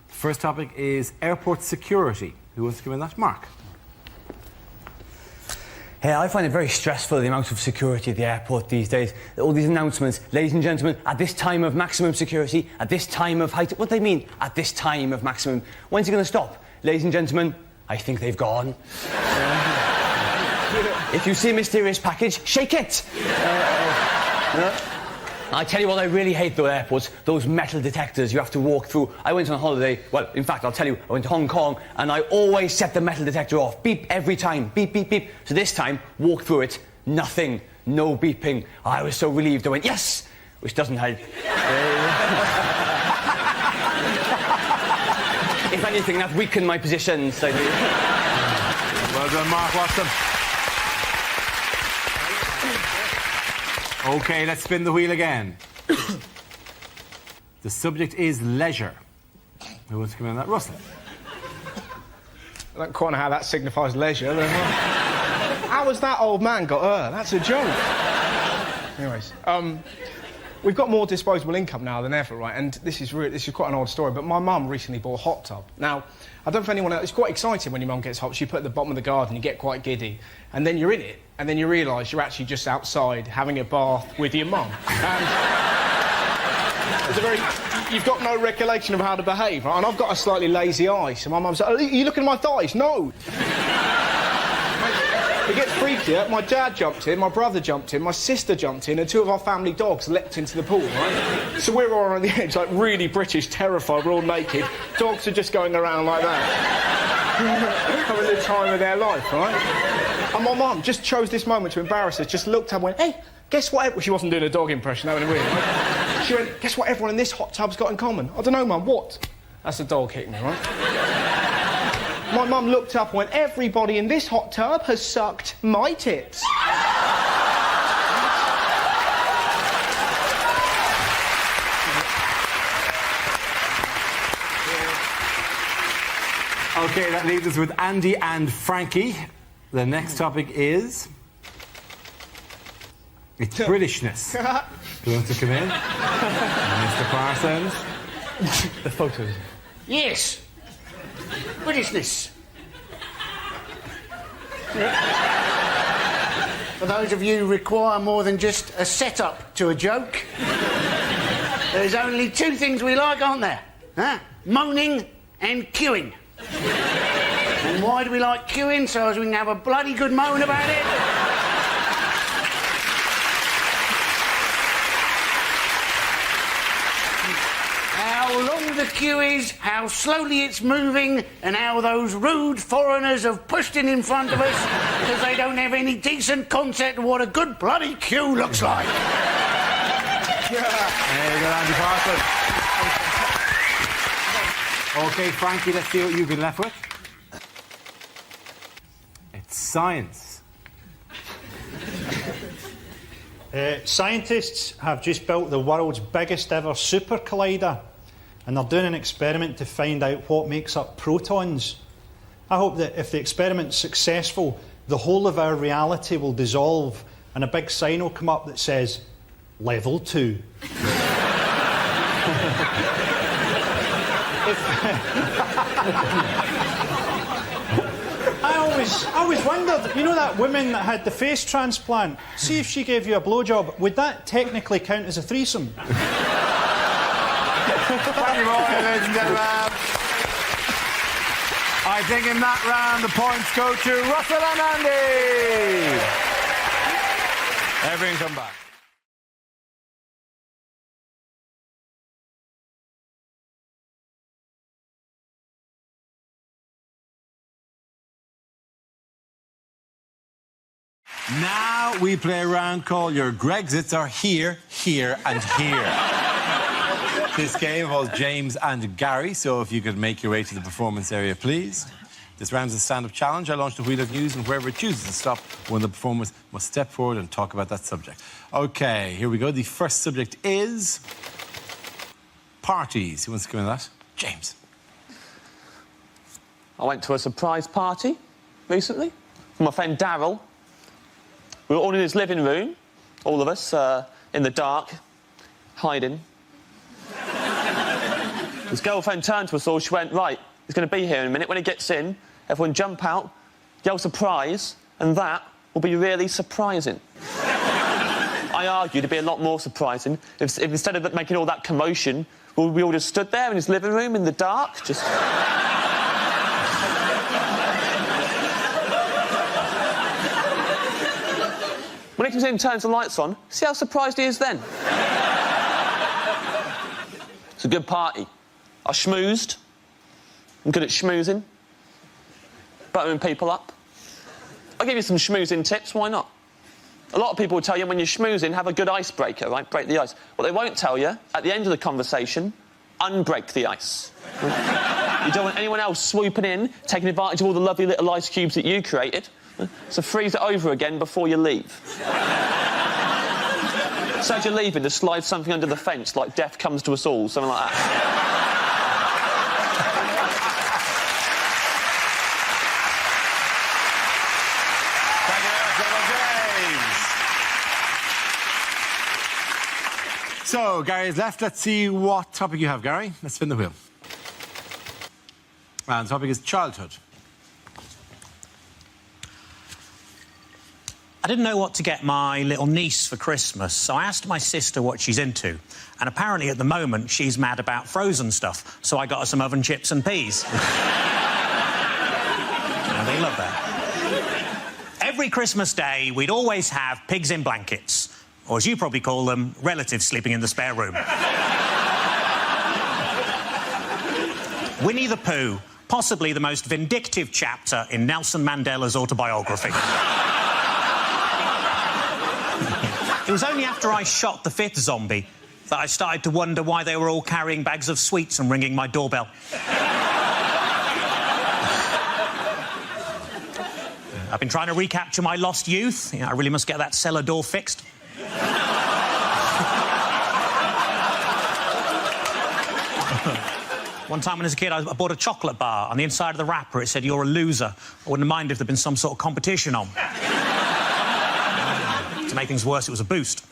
Speaker 1: First topic is airport security. Who wants to come in that? Mark.
Speaker 14: Hey, I find it very stressful, the amount of security at the airport these days. All these announcements, ladies and gentlemen, at this time of maximum security, at this time of height... What do they mean, at this time of maximum? When's it going to stop? Ladies and gentlemen, I think they've gone. If you see a mysterious package, shake it! I tell you what I really hate, though, airports, those metal detectors you have to walk through. I went on holiday, well, in fact, I'll tell you, I went to Hong Kong, and I always set the metal detector off. Beep every time. Beep, beep, beep. So this time, walk through it, nothing, no beeping. I was so relieved. I went, yes! Which doesn't help. If anything, that weakened my position slightly.
Speaker 1: Well done, Mark Watson. OK, let's spin the wheel again. The subject is leisure. Who wants to come in on that? Russell.
Speaker 17: I don't quite know how that signifies leisure. How has that old man got her? That's a joke. Anyways, we've got more disposable income now than ever, right? And this is quite an old story, but my mum recently bought a hot tub. Now, I don't know if anyone else... It's quite exciting when your mum gets hot. You put it at the bottom of the garden, you get quite giddy, and then you're in it, and then you realise you're actually just outside having a bath with your mum. You've got no recollection of how to behave, right? And I've got a slightly lazy eye, so my mum's like, are you looking at my thighs? No. It gets freakier. My dad jumped in, my brother jumped in, my sister jumped in, and 2 of our family dogs leapt into the pool, right? So we're all on the edge, like really British, terrified, we're all naked. Dogs are just going around like that. Having the time of their life, right? And my mum just chose this moment to embarrass us, just looked up and went, hey, guess what? Well, she wasn't doing a dog impression, that would have been weird, right? She went, guess what everyone in this hot tub's got in common? I don't know, Mum, what? That's a dog hitting me, right? My mum looked up and went, everybody in this hot tub has sucked my tits.
Speaker 1: OK, that leaves us with Andy and Frankie. The next topic is... It's Britishness. Who wants to come in? Mr. Parsons.
Speaker 6: The photos. Yes. Britishness. For those of you who require more than just a setup to a joke, there's only 2 things we like, aren't there? Huh? Moaning and queuing. And why do we like queuing? So as we can have a bloody good moan about it. How long the queue is, how slowly it's moving, and how those rude foreigners have pushed in front of us because they don't have any decent concept of what a good bloody queue looks like.
Speaker 13: There you go, Andy Parker. OK, Frankie, let's see what you've been left with. It's science.
Speaker 10: Scientists have just built the world's biggest ever super collider, and they're doing an experiment to find out what makes up protons. I hope that if the experiment's successful, the whole of our reality will dissolve and a big sign will come up that says, Level 2. I always wondered, you know that woman that had the face transplant? See if she gave you a blowjob, would that technically count as a threesome?
Speaker 13: Thank you, ladies and gentlemen. I think in that round the points go to Russell and Andy. Everyone come back.
Speaker 1: Now we play a round called Your Grexits Are Here, Here and Here. This game involves James and Gary, so if you could make your way to the performance area, please. This round is a stand-up challenge. I launched a wheel of news, and whoever chooses to stop, one of the performers must step forward and talk about that subject. OK, here we go. The first subject is parties. Who wants to go into that? James.
Speaker 23: I went to a surprise party recently for my friend Darryl. We were all in his living room, all of us, in the dark, hiding. His girlfriend turned to us all, she went, right, he's going to be here in a minute. When he gets in, everyone jump out, yell surprise, and that will be really surprising. I argued it'd be a lot more surprising if instead of making all that commotion, we all just stood there in his living room in the dark, just... When he comes in and turns the lights on, see how surprised he is then? It's a good party. I schmoozed. I'm good at schmoozing. Buttering people up. I'll give you some schmoozing tips, why not? A lot of people will tell you when you're schmoozing, have a good icebreaker, right? Break the ice. What they won't tell you, at the end of the conversation, unbreak the ice. You don't want anyone else swooping in, taking advantage of all the lovely little ice cubes that you created. So freeze it over again before you leave. So as you're leaving, just slide something under the fence, like death comes to us all, something like that.
Speaker 1: So, Gary's left. Let's see what topic you have, Gary. Let's spin the wheel. And the topic is childhood.
Speaker 2: I didn't know what to get my little niece for Christmas, so I asked my sister what she's into. And apparently, at the moment, she's mad about frozen stuff, so I got her some oven chips and peas. They love that. Every Christmas day, we'd always have pigs in blankets, or as you probably call them, relatives sleeping in the spare room. Winnie the Pooh, possibly the most vindictive chapter in Nelson Mandela's autobiography. It was only after I shot the 5th zombie that I started to wonder why they were all carrying bags of sweets and ringing my doorbell. I've been trying to recapture my lost youth. I really must get that cellar door fixed. One time when I was a kid, I bought a chocolate bar. On the inside of the wrapper, it said, "You're a loser." I wouldn't mind if there'd been some sort of competition on. To make things worse, it was a boost.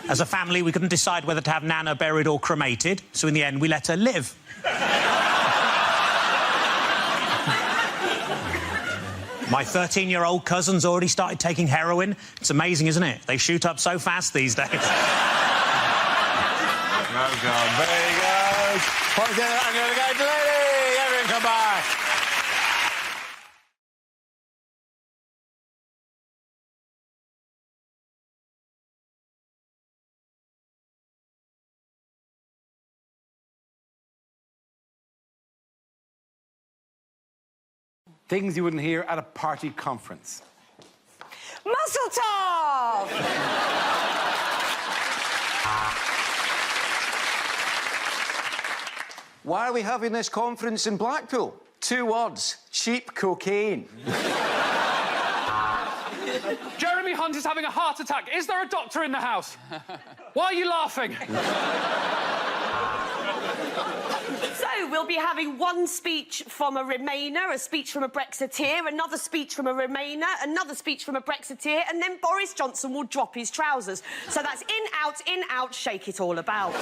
Speaker 2: As a family, we couldn't decide whether to have Nana buried or cremated, so in the end, we let her live. My 13-year-old cousin's already started taking heroin. It's amazing, isn't it? They shoot up so fast these days.
Speaker 13: Oh, God. Very good. I'm going to go to Lady. Everyone come back.
Speaker 1: Things you wouldn't hear at a party conference.
Speaker 9: Muscle top!
Speaker 16: Why are we having this conference in Blackpool? 2 words. Cheap cocaine.
Speaker 18: Jeremy Hunt is having a heart attack. Is there a doctor in the house? Why are you laughing?
Speaker 9: So, we'll be having one speech from a Remainer, a speech from a Brexiteer, another speech from a Remainer, another speech from a Brexiteer, and then Boris Johnson will drop his trousers. So that's in, out, shake it all about.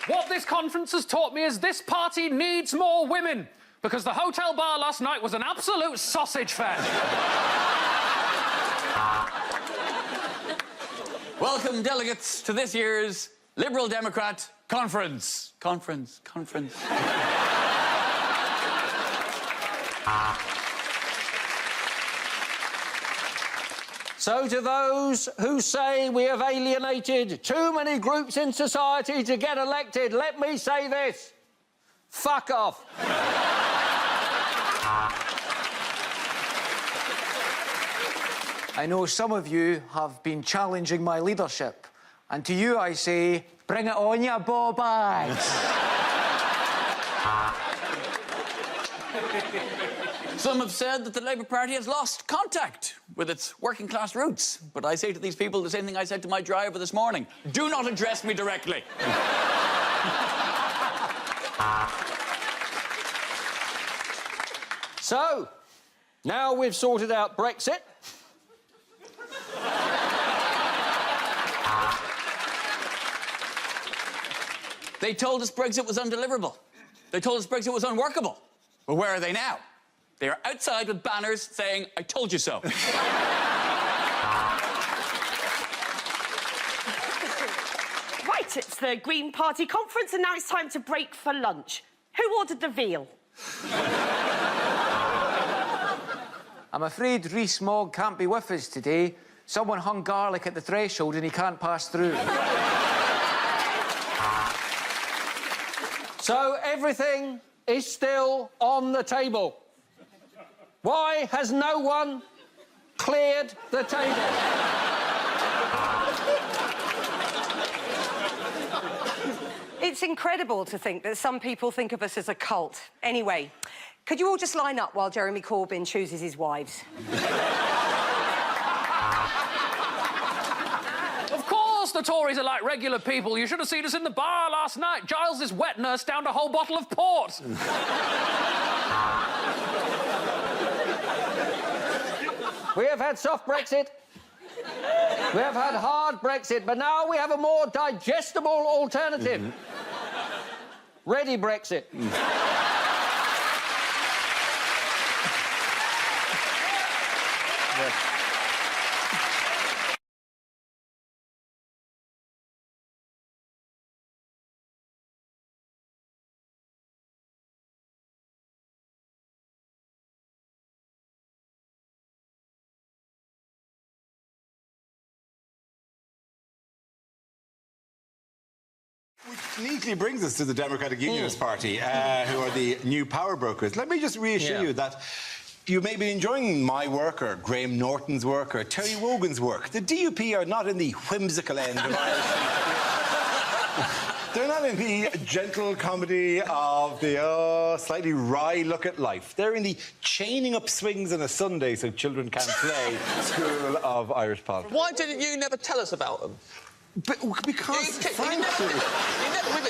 Speaker 18: What this conference has taught me is this party needs more women, because the hotel bar last night was an absolute sausage fest.
Speaker 3: Welcome, delegates, to this year's Liberal Democrat Conference. Conference.
Speaker 22: So to those who say we have alienated too many groups in society to get elected, let me say this. Fuck off.
Speaker 16: I know some of you have been challenging my leadership. And to you I say, bring it on, ya ball bags.
Speaker 3: Some have said that the Labour Party has lost contact with its working-class roots. But I say to these people the same thing I said to my driver this morning. Do not address me directly.
Speaker 22: So, now we've sorted out Brexit.
Speaker 3: They told us Brexit was undeliverable. They told us Brexit was unworkable. Well, where are they now? They are outside with banners saying, I told you so.
Speaker 9: Right, it's the Green Party conference, and now it's time to break for lunch. Who ordered the veal?
Speaker 16: I'm afraid Rhys Mogg can't be with us today. Someone hung garlic at the threshold and he can't pass through.
Speaker 22: So everything is still on the table. Why has no one cleared the table?
Speaker 9: It's incredible to think that some people think of us as a cult. Anyway, could you all just line up while Jeremy Corbyn chooses his wives?
Speaker 18: Of course the Tories are like regular people. You should have seen us in the bar last night. Giles' wet nurse downed a whole bottle of port.
Speaker 22: We have had soft Brexit. We have had hard Brexit, but now we have a more digestible alternative. Ready Brexit.
Speaker 1: Which neatly brings us to the Democratic Unionist Party, who are the new power brokers. Let me just reassure you that you may be enjoying my work or Graham Norton's work or Terry Wogan's work. The DUP are not in the whimsical end of Irish. They're not in the gentle comedy of the slightly wry look at life. They're in the chaining up swings on a Sunday so children can't play school of Irish politics.
Speaker 23: Why didn't you never tell us about them?
Speaker 1: Because, frankly...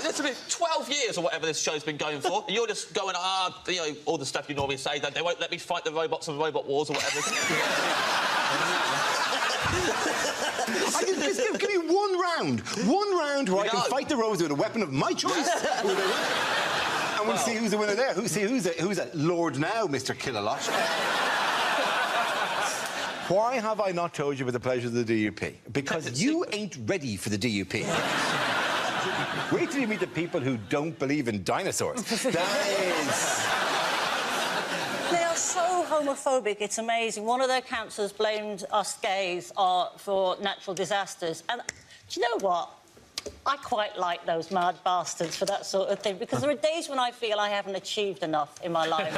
Speaker 23: It's been 12 years or whatever this show's been going for. You're just going, you know, all the stuff you normally say, that they won't let me fight the robots and robot wars or whatever.
Speaker 1: Just give me one round where I can fight the robots with a weapon of my choice. And we'll see who's the winner there. Who's a Lord now, Mr. Killalot. Why have I not told you about the pleasures of the DUP? Because you ain't ready for the DUP. Wait till you meet the people who don't believe in dinosaurs. That is...
Speaker 24: They are so homophobic, it's amazing. One of their councillors blamed us gays for natural disasters. And do you know what? I quite like those mad bastards for that sort of thing, because there are days when I feel I haven't achieved enough in my life. And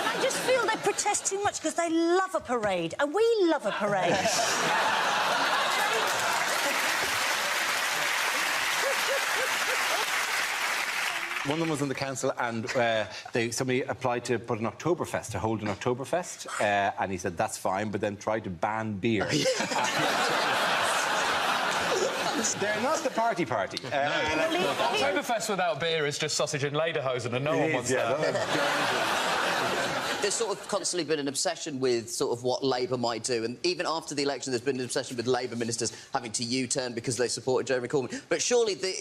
Speaker 24: I just feel they protest too much because they love a parade, and we love a parade.
Speaker 1: One of them was on the council, and somebody applied to put an Oktoberfest, to hold an Oktoberfest, and he said that's fine, but then tried to ban beer. They're not the party.
Speaker 7: Oktoberfest without beer is just sausage and lederhosen, and no one wants that.
Speaker 8: There's sort of constantly been an obsession with sort of what Labour might do, and even after the election there's been an obsession with Labour ministers having to U-turn because they supported Jeremy Corbyn. But surely the,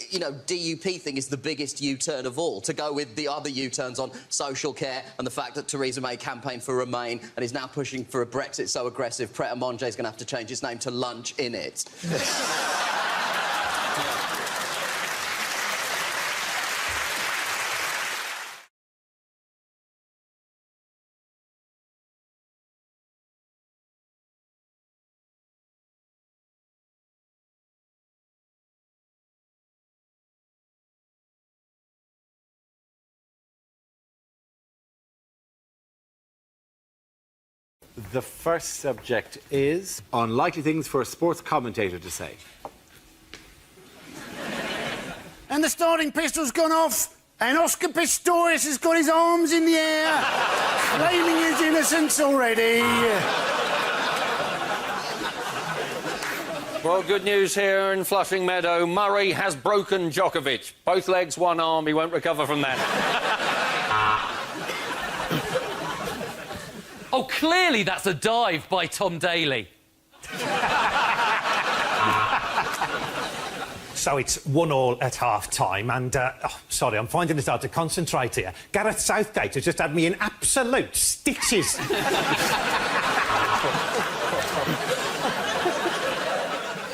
Speaker 8: DUP thing is the biggest U-turn of all, to go with the other U-turns on social care and the fact that Theresa May campaigned for Remain and is now pushing for a Brexit so aggressive Pret a Manger is going to have to change its name to Lunch in it.
Speaker 1: The first subject is unlikely things for a sports commentator to say.
Speaker 6: And the starting pistol's gone off, and Oscar Pistorius has got his arms in the air, claiming his innocence already.
Speaker 22: Well, good news here in Flushing Meadow. Murray has broken Djokovic. Both legs, one arm. He won't recover from that.
Speaker 18: Oh, clearly that's a dive by Tom Daley.
Speaker 11: So it's 1-1 at half-time, and, sorry, I'm finding it hard to concentrate here. Gareth Southgate has just had me in absolute stitches.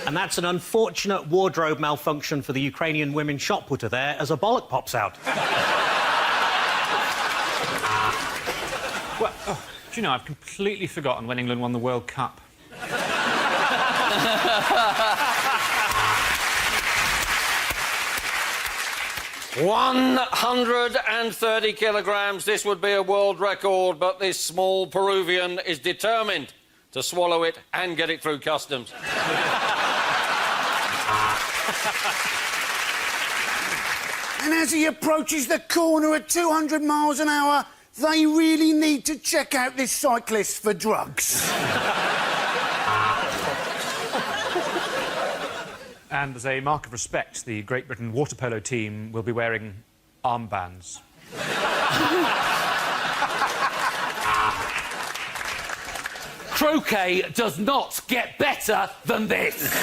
Speaker 20: And that's an unfortunate wardrobe malfunction for the Ukrainian women shot putter there as a bollock pops out.
Speaker 2: Well, do you know, I've completely forgotten when England won the World Cup.
Speaker 22: 130 kilograms. This would be a world record, but this small Peruvian is determined to swallow it and get it through customs.
Speaker 6: And as he approaches the corner at 200 miles an hour, they really need to check out this cyclist for drugs.
Speaker 2: And as a mark of respect, the Great Britain water polo team will be wearing armbands.
Speaker 18: Croquet does not get better than this.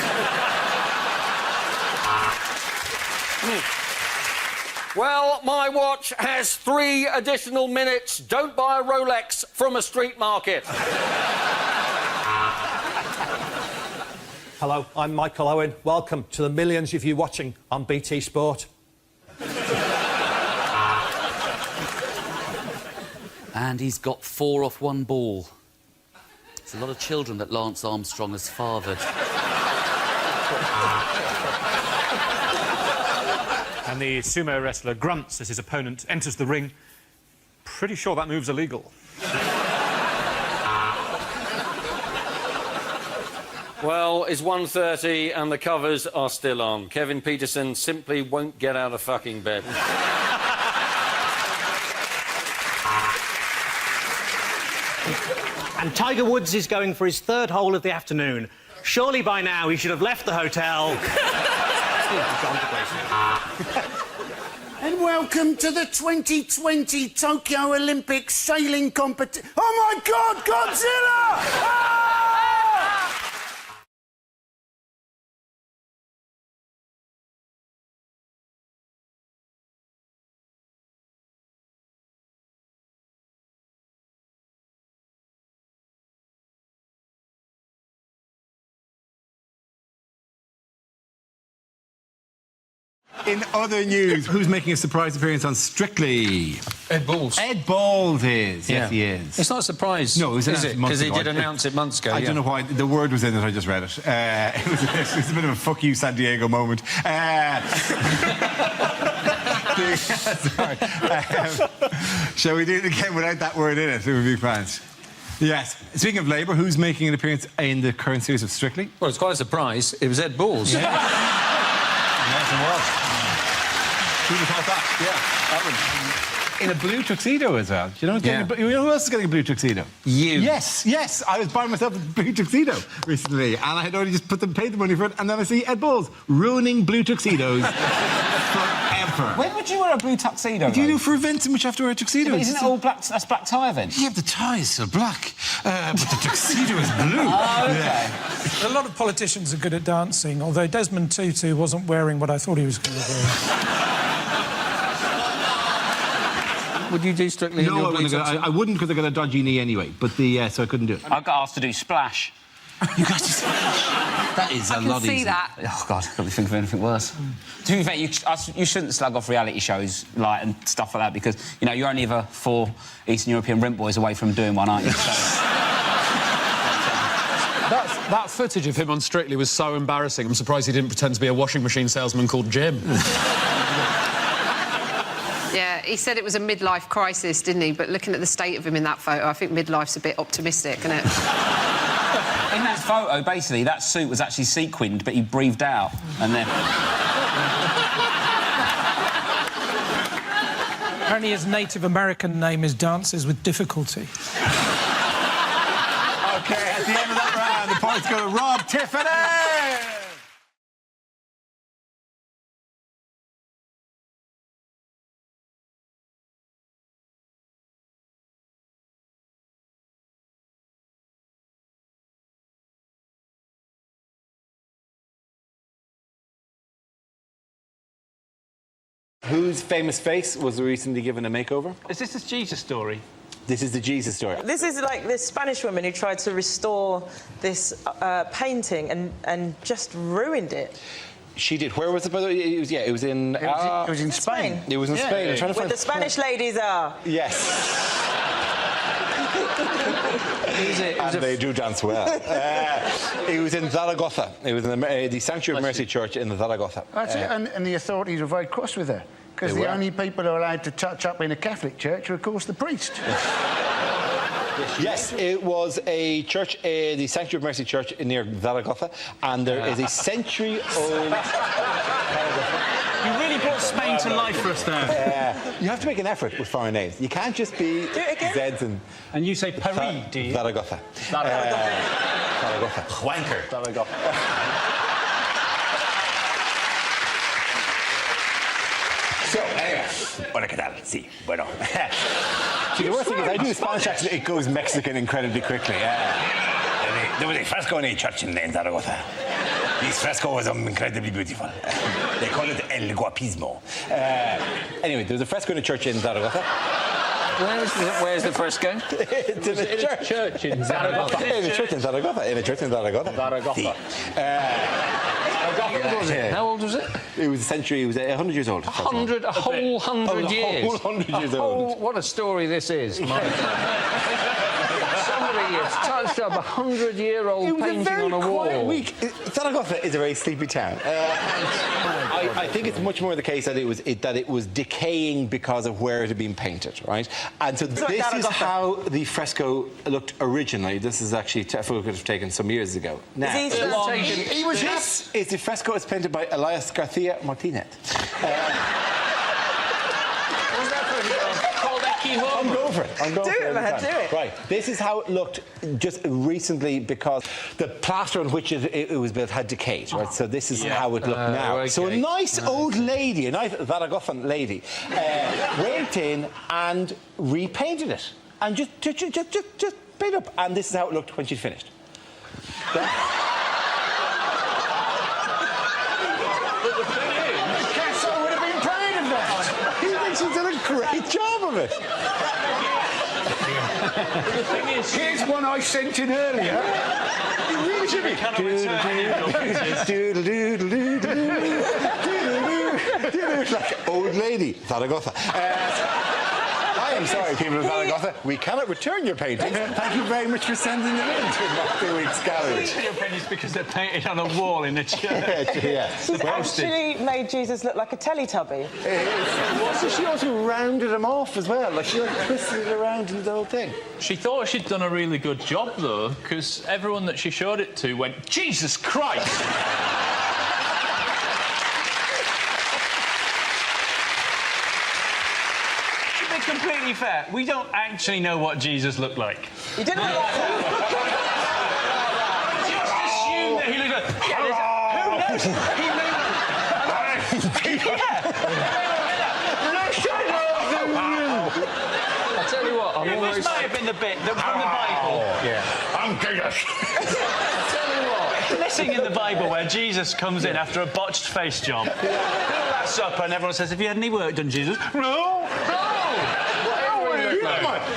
Speaker 22: Well, my watch has 3 additional minutes. Don't buy a Rolex from a street market.
Speaker 11: Hello, I'm Michael Owen. Welcome to the millions of you watching on BT Sport.
Speaker 21: And he's got 4 off 1 ball. It's a lot of children that Lance Armstrong has fathered.
Speaker 2: And the sumo wrestler grunts as his opponent enters the ring. Pretty sure that move's illegal.
Speaker 22: Well, it's 1:30 and the covers are still on. Kevin Peterson simply won't get out of fucking bed.
Speaker 20: And Tiger Woods is going for his 3rd hole of the afternoon. Surely by now he should have left the hotel.
Speaker 6: And welcome to the 2020 Tokyo Olympic sailing competition. Oh my God, Godzilla! Ah!
Speaker 1: In other news, who's making a surprise appearance on Strictly?
Speaker 4: Ed Balls.
Speaker 1: Ed Balls is. Yes, he is.
Speaker 4: It's not a surprise.
Speaker 1: No, it was
Speaker 4: is
Speaker 1: announced
Speaker 4: it?
Speaker 1: months
Speaker 4: Because he
Speaker 1: ago.
Speaker 4: did announce it months ago.
Speaker 1: I don't know why. The word was in it, I just read it. It was a bit of a fuck you, San Diego moment. Sorry. Shall we do it again without that word in it? It would be grand. Yes. Speaking of Labour, who's making an appearance in the current series of Strictly?
Speaker 4: Well, it's quite a surprise. It was Ed Balls.
Speaker 1: Yeah. Yes, it was. Who would have thought that?
Speaker 4: Yeah,
Speaker 1: in a blue tuxedo as well. You know, you know who else is getting a blue tuxedo?
Speaker 4: You.
Speaker 1: Yes. I was buying myself a blue tuxedo recently, and I had already just paid the money for it, and then I see Ed Balls ruining blue tuxedos forever.
Speaker 5: When would you wear a blue tuxedo?
Speaker 1: What do you do for events in which you have to wear a tuxedo?
Speaker 5: Yeah, but isn't it all black? That's black tie events.
Speaker 1: Yeah, the tie is still black, but the tuxedo is blue.
Speaker 5: Oh, okay.
Speaker 1: Yeah.
Speaker 12: A lot of politicians are good at dancing, although Desmond Tutu wasn't wearing what I thought he was going to do.
Speaker 4: Would you do Strictly?
Speaker 1: No, I wouldn't, because I got a dodgy knee anyway. But so I couldn't do it.
Speaker 5: I got asked to do Splash.
Speaker 1: You got to Splash. That is a lot easier.
Speaker 5: see that. Oh God, I can't think of anything worse. To be fair, you shouldn't slug off reality shows and stuff like that, because you're only ever 4 Eastern European rent boys away from doing one, aren't you? So...
Speaker 7: That footage of him on Strictly was so embarrassing. I'm surprised he didn't pretend to be a washing machine salesman called Jim.
Speaker 19: Yeah, he said it was a midlife crisis, didn't he? But looking at the state of him in that photo, I think midlife's a bit optimistic, isn't it?
Speaker 5: In that photo, basically, that suit was actually sequined, but he breathed out, and then...
Speaker 12: Apparently his Native American name is Dances with Difficulty.
Speaker 1: OK, at the end of that round, the points go to Rob Tiffany! Whose famous face was recently given a makeover?
Speaker 4: Is this his Jesus story?
Speaker 1: This is the Jesus story.
Speaker 25: This is like this Spanish woman who tried to restore this painting and just ruined it.
Speaker 13: She did. Where was it, by the way? It was in...
Speaker 25: It was in Spain.
Speaker 13: It was in Spain. I'm trying to
Speaker 25: Where
Speaker 13: find...
Speaker 25: the Spanish ladies are.
Speaker 13: Yes.
Speaker 4: And
Speaker 13: they do dance well. It was in Zaragoza. It was in the Sanctuary of Mercy Church in Zaragoza.
Speaker 6: That's it. And the authorities were very cross with her, because the only people who are allowed to touch up in a Catholic church are, of course, the priest.
Speaker 13: Yes, it was a church, the Sanctuary of Mercy Church near Zaragoza, and there is a century-old...
Speaker 4: You really brought Spain to life for us there.
Speaker 13: You have to make an effort with foreign names. You can't just be Zeds and...
Speaker 4: And you say Paris, do you?
Speaker 13: Zaragoza. Zaragoza.
Speaker 4: Wanker.
Speaker 13: Zaragoza. So, anyway, hola, ¿qué tal? Sí, bueno. See, the worst thing is I do the Spanish accent, it goes Mexican incredibly quickly. There was a fresco in a church in Zaragoza. This fresco was incredibly beautiful. They call it El Guapismo. Anyway, there was a fresco in a church in Zaragoza.
Speaker 4: Where's the fresco?
Speaker 13: It's in a church in Zaragoza. In a church in Zaragoza. In a church in Zaragoza.
Speaker 4: Zaragoza. How old was it?
Speaker 13: It was a century. It was 100 years old.
Speaker 4: A whole 100 years.
Speaker 13: A whole 100 years old.
Speaker 4: What a story this is. Somebody has touched up a 100-year-old painting on a wall.
Speaker 13: It was a very quiet week. Zaragoza is a very sleepy town. I think it's much more the case that it was decaying because of where it had been painted, right? And so this is how the fresco looked originally. This is actually a photo could have taken some years ago. Now,
Speaker 6: He was
Speaker 13: this is the fresco. It's painted by Elias Garcia Martinez. I'm going for it.
Speaker 25: Do it, man, do it.
Speaker 13: Right. This is how it looked just recently, because the plaster on which it was built had decayed, right? So this is how it looked now.
Speaker 4: Okay.
Speaker 13: So a nice old lady, a nice Zaragozan lady, went in and repainted it. And just paint up. And this is how it looked when she'd finished. She's done a great job of it.
Speaker 6: Here's one I sent in earlier.
Speaker 13: You really should be. look like old lady Zaragoza. I am sorry, people of Zaragoza. We cannot return your paintings. Thank you very much for sending them in to Mock the Week's gallery.
Speaker 4: Your paintings because they're painted on a wall in a church.
Speaker 25: She's actually made Jesus look like a Teletubby.
Speaker 13: So she also rounded him off as well. Like, she twisted it around into the whole thing.
Speaker 3: She thought she'd done a really good job, though, because everyone that she showed it to went, Jesus Christ!
Speaker 4: Completely fair. We don't actually know what Jesus looked like.
Speaker 25: He didn't look like that.
Speaker 4: Just assume that he looked like... Who knows? He may
Speaker 3: I tell you what,
Speaker 4: this might have been the bit that from the Bible.
Speaker 13: I'm Jesus.
Speaker 4: I tell you what, missing in the Bible where Jesus comes in after a botched face job. At supper and everyone says, have you had any work done, Jesus? No.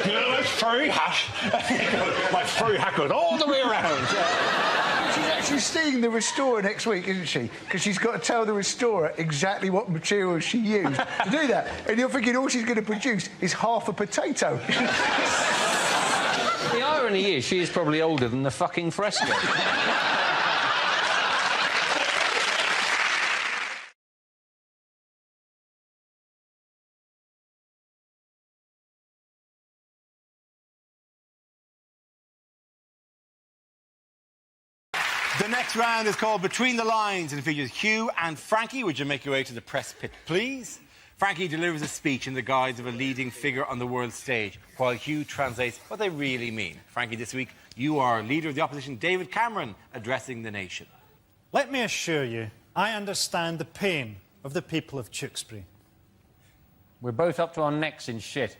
Speaker 13: You know, my furry hat. My furry hat goes all the way around.
Speaker 6: She's actually seeing the restorer next week, isn't she? Because she's got to tell the restorer exactly what materials she used to do that. And you're thinking all she's going to produce is half a potato.
Speaker 22: The irony is she is probably older than the fucking fresco.
Speaker 1: The next round is called Between the Lines and it features Hugh and Frankie. Would you make your way to the press pit, please? Frankie delivers a speech in the guise of a leading figure on the world stage, while Hugh translates what they really mean. Frankie, this week, you are leader of the opposition, David Cameron, addressing the nation.
Speaker 10: Let me assure you, I understand the pain of the people of Tewkesbury.
Speaker 22: We're both up to our necks in shit.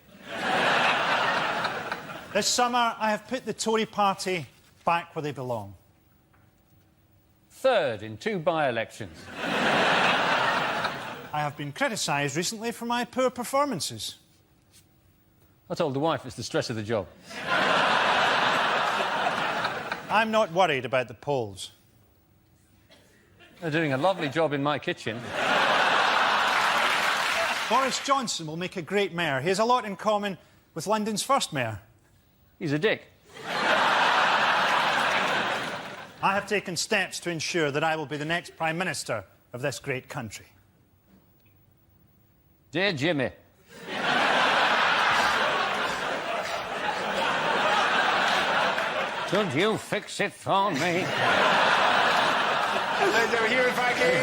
Speaker 10: This summer, I have put the Tory party back where they belong.
Speaker 22: Third in 2 by-elections.
Speaker 10: I have been criticised recently for my poor performances.
Speaker 22: I told the wife it's the stress of the job.
Speaker 10: I'm not worried about the polls.
Speaker 22: They're doing a lovely job in my kitchen.
Speaker 10: Boris Johnson will make a great mayor. He has a lot in common with London's first mayor.
Speaker 22: He's a dick.
Speaker 10: I have taken steps to ensure that I will be the next Prime Minister of this great country.
Speaker 22: Dear Jimmy. Could you fix it for me?
Speaker 1: Let's over here, Frankie!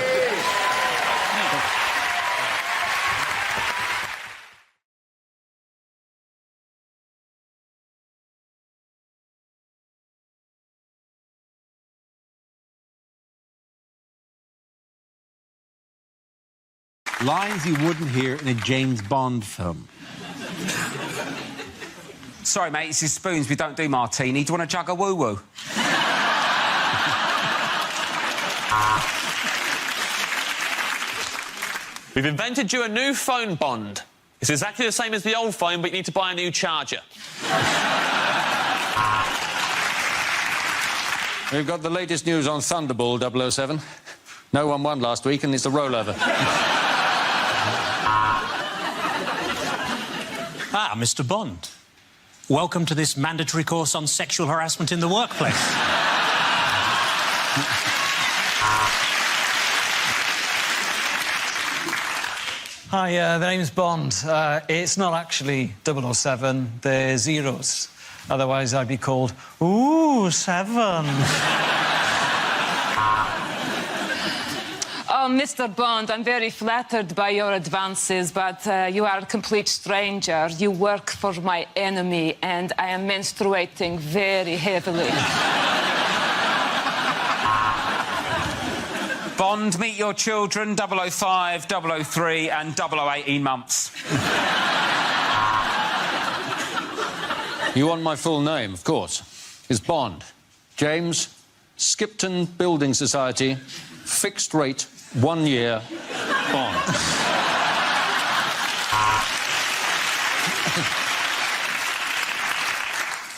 Speaker 1: Lines you wouldn't hear in a James Bond film.
Speaker 5: Sorry, mate, this is Spoons. We don't do martini. Do you want to jug a woo-woo?
Speaker 23: We've invented you a new phone bond. It's exactly the same as the old phone, but you need to buy a new charger.
Speaker 22: We've got the latest news on Thunderball 007. No one won last week, and it's a rollover.
Speaker 20: Ah, Mr. Bond. Welcome to this mandatory course on sexual harassment in the workplace.
Speaker 14: Hi, the name's Bond. It's not actually 007, they're zeros. Otherwise, I'd be called, ooh, 7.
Speaker 15: Oh, Mr. Bond, I'm very flattered by your advances, but you are a complete stranger. You work for my enemy, and I am menstruating very heavily.
Speaker 5: Bond, meet your children, 005, 003 and 0018 months.
Speaker 22: You want my full name, of course. It's Bond. James Skipton Building Society, fixed rate, 1 year, Bond.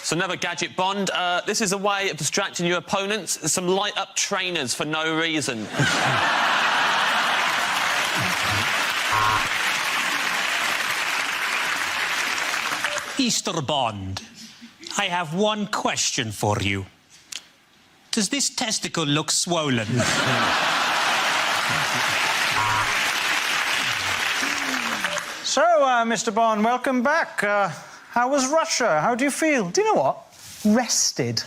Speaker 23: So never gadget Bond. This is a way of distracting your opponents. Some light-up trainers for no reason.
Speaker 8: Mr. Bond, I have one question for you. Does this testicle look swollen?
Speaker 14: So, Mr. Bond, welcome back. How was Russia? How do you feel? Do you know what? Rested.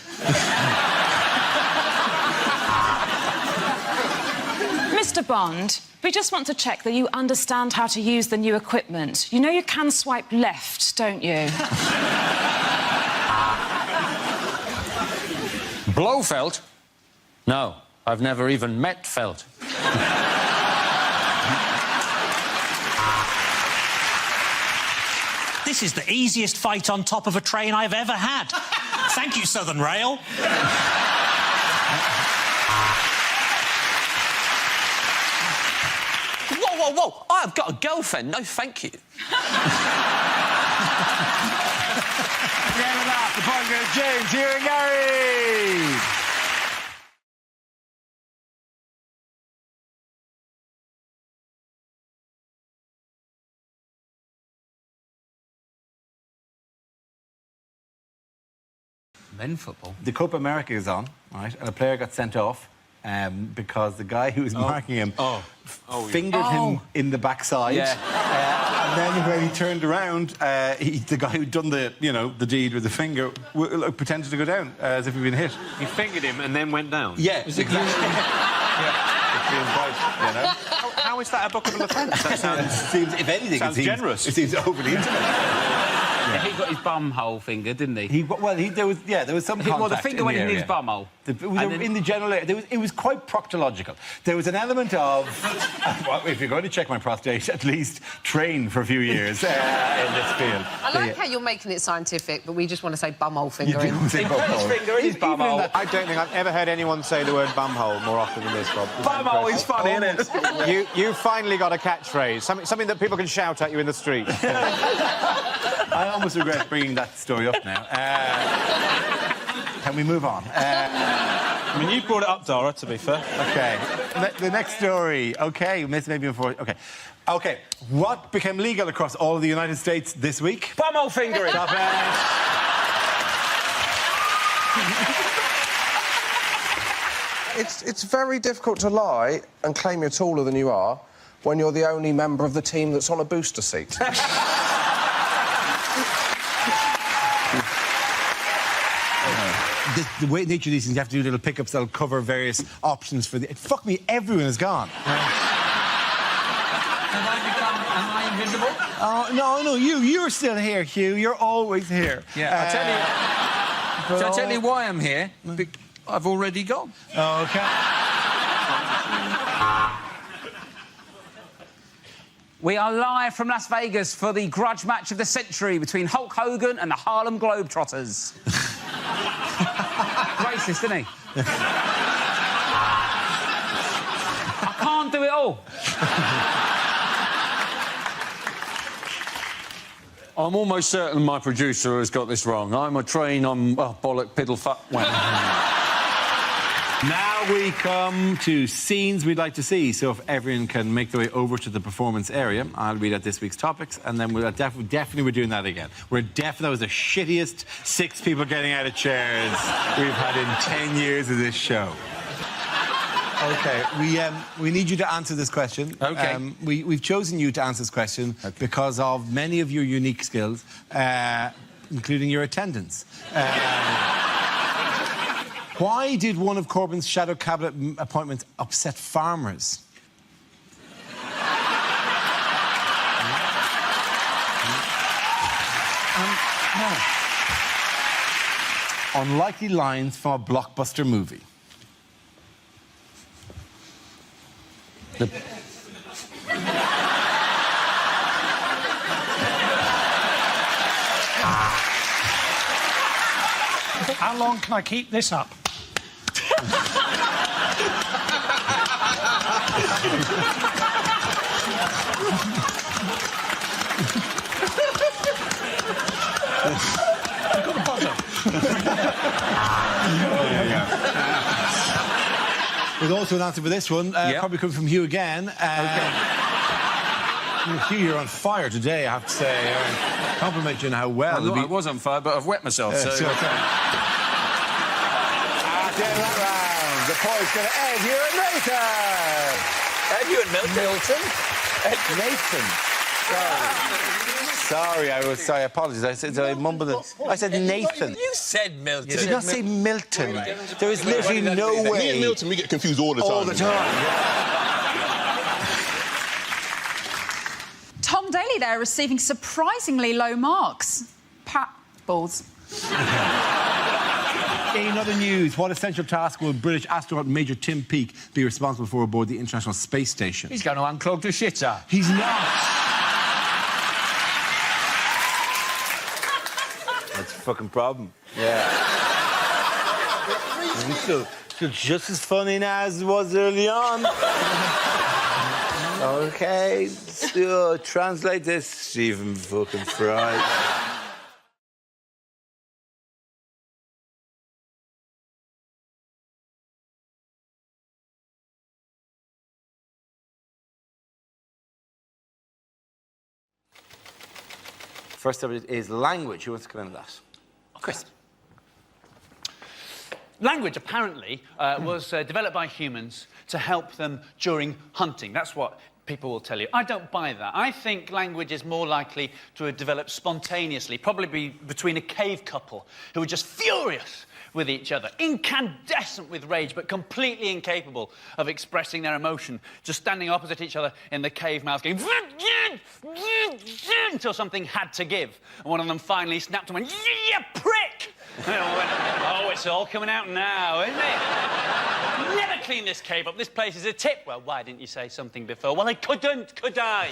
Speaker 15: Mr. Bond, we just want to check that you understand how to use the new equipment. You know you can swipe left, don't you?
Speaker 22: Blofeld? No, I've never even met Felt.
Speaker 8: This is the easiest fight on top of a train I've ever had. Thank you, Southern Rail.
Speaker 23: Whoa, whoa, whoa! I've got a girlfriend. No, thank you.
Speaker 1: The point goes James, here and Gary.
Speaker 21: Men football?
Speaker 1: The Copa America is on, right? And a player got sent off because the guy who was marking him fingered him in the backside.
Speaker 23: Yeah.
Speaker 1: And then when he turned around, the guy who'd done the deed with the finger pretended to go down as if he'd been hit.
Speaker 9: He fingered him and then went down?
Speaker 1: Yeah, exactly.
Speaker 9: How is that a bookable offence? That
Speaker 1: seems, if anything,
Speaker 9: sounds generous.
Speaker 1: It seems overly intimate.
Speaker 5: Yeah, he got his bum hole finger, didn't he?
Speaker 1: There was some contact.
Speaker 5: Well, the finger went in his bum hole.
Speaker 1: In the general area. It was quite proctological. There was an element of, well, if you're going to check my prostate, at least train for a few years in this field.
Speaker 19: I like how you're making it scientific, but we just want to say bumhole fingering.
Speaker 1: You do say bumhole.
Speaker 9: Finger in his bumhole. I don't think I've ever heard anyone say the word bumhole more often than this, Rob.
Speaker 23: Bumhole is funny, isn't it?
Speaker 9: You finally got a catchphrase, something that people can shout at you in the street.
Speaker 1: I almost regret bringing that story up now. Can we move on?
Speaker 9: I mean, you brought it up, Dara, to be fair.
Speaker 1: OK. The next story. OK, maybe before... OK. OK. What became legal across all of the United States this week?
Speaker 23: Bumhole fingering.
Speaker 1: Stop it.
Speaker 16: It's very difficult to lie and claim you're taller than you are when you're the only member of the team that's on a booster seat.
Speaker 1: The way nature of these things, you have to do little pickups that'll cover various options for the... Fuck me, everyone is gone.
Speaker 5: Am I invisible?
Speaker 1: Oh, no, you're still here, Hugh. You're always here.
Speaker 21: Yeah, I'll tell you why I'm here. I've already gone.
Speaker 1: OK.
Speaker 5: We are live from Las Vegas for the grudge match of the century between Hulk Hogan and the Harlem Globetrotters. Racist, isn't he? I can't do it all.
Speaker 22: I'm almost certain my producer has got this wrong. I'm a train, bollock, piddle, fuck, wank.
Speaker 1: Now we come to scenes we'd like to see. So if everyone can make their way over to the performance area, I'll read out this week's topics, and then we'll definitely we're doing that again. That was the shittiest 6 people getting out of chairs we've had in 10 years of this show. OK, we need you to answer this question.
Speaker 21: OK.
Speaker 1: We've chosen you to answer this question because of many of your unique skills, including your attendance. Why did one of Corbyn's shadow cabinet appointments upset farmers? Unlikely lines from a blockbuster movie.
Speaker 12: How long can I keep this up?
Speaker 1: I've got the buzzer. There's also an answer for this one, probably coming from Hugh again. You're on fire today, I have to say. Compliment you on how well.
Speaker 2: I was on fire, but I've wet myself, so...
Speaker 13: After that round, the point's going to Ed, you and Nathan.
Speaker 2: Ed, you and Milton.
Speaker 13: Ed Nathan. Sorry, I apologise. I mumbled it. I said Nathan.
Speaker 2: You said Milton.
Speaker 13: You did not say Milton. There is literally no way.
Speaker 11: Me and Milton, we get confused all the time.
Speaker 13: All the time,
Speaker 17: Tom Daley there receiving surprisingly low marks. Balls.
Speaker 1: In other news, what essential task will British astronaut Major Tim Peake be responsible for aboard the International Space Station?
Speaker 2: He's going to unclog the shitter.
Speaker 1: He's not.
Speaker 13: That's a fucking problem. Yeah. It's still just as funny now as it was early on. OK, so translate this, Stephen fucking Fry. First subject is language. Who wants to come in with that?
Speaker 4: Chris. Language, apparently, was developed by humans to help them during hunting. That's what people will tell you. I don't buy that. I think language is more likely to have developed spontaneously, probably between a cave couple who were just furious with each other, incandescent with rage, but completely incapable of expressing their emotion, just standing opposite each other in the cave mouth, going until something had to give. And one of them finally snapped and went, "You prick!" And they all went, "Oh, it's all coming out now, isn't it? Never clean this cave up. This place is a tip." "Well, why didn't you say something before?" "Well, I couldn't, could I?"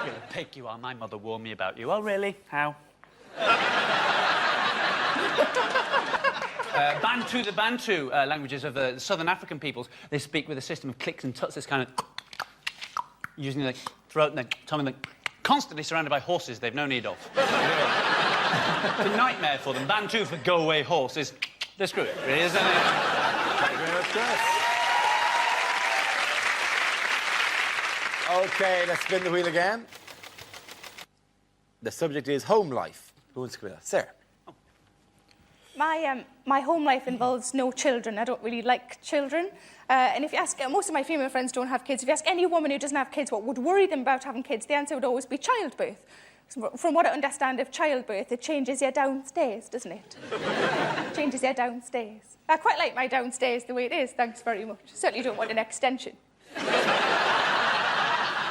Speaker 4: "You're a pig, you are. My mother warned me about you." "Oh, really? How?" Bantu, the Bantu languages of the southern African peoples, they speak with a system of clicks and tuts, this kind of using their throat and their tongue, and constantly surrounded by horses they've no need of. It's a nightmare for them. Bantu for go away horse is they're screwed, really, isn't it?
Speaker 13: Thank you very much, Chris. OK, let's spin the wheel again. The subject is home life. Who wants to come in? Sarah.
Speaker 18: My home life involves no children. I don't really like children. And if you ask, most of my female friends don't have kids. If you ask any woman who doesn't have kids what would worry them about having kids, the answer would always be childbirth. From what I understand of childbirth, it changes you downstairs, doesn't it? It changes you downstairs. I quite like my downstairs the way it is, thanks very much. Certainly don't want an extension.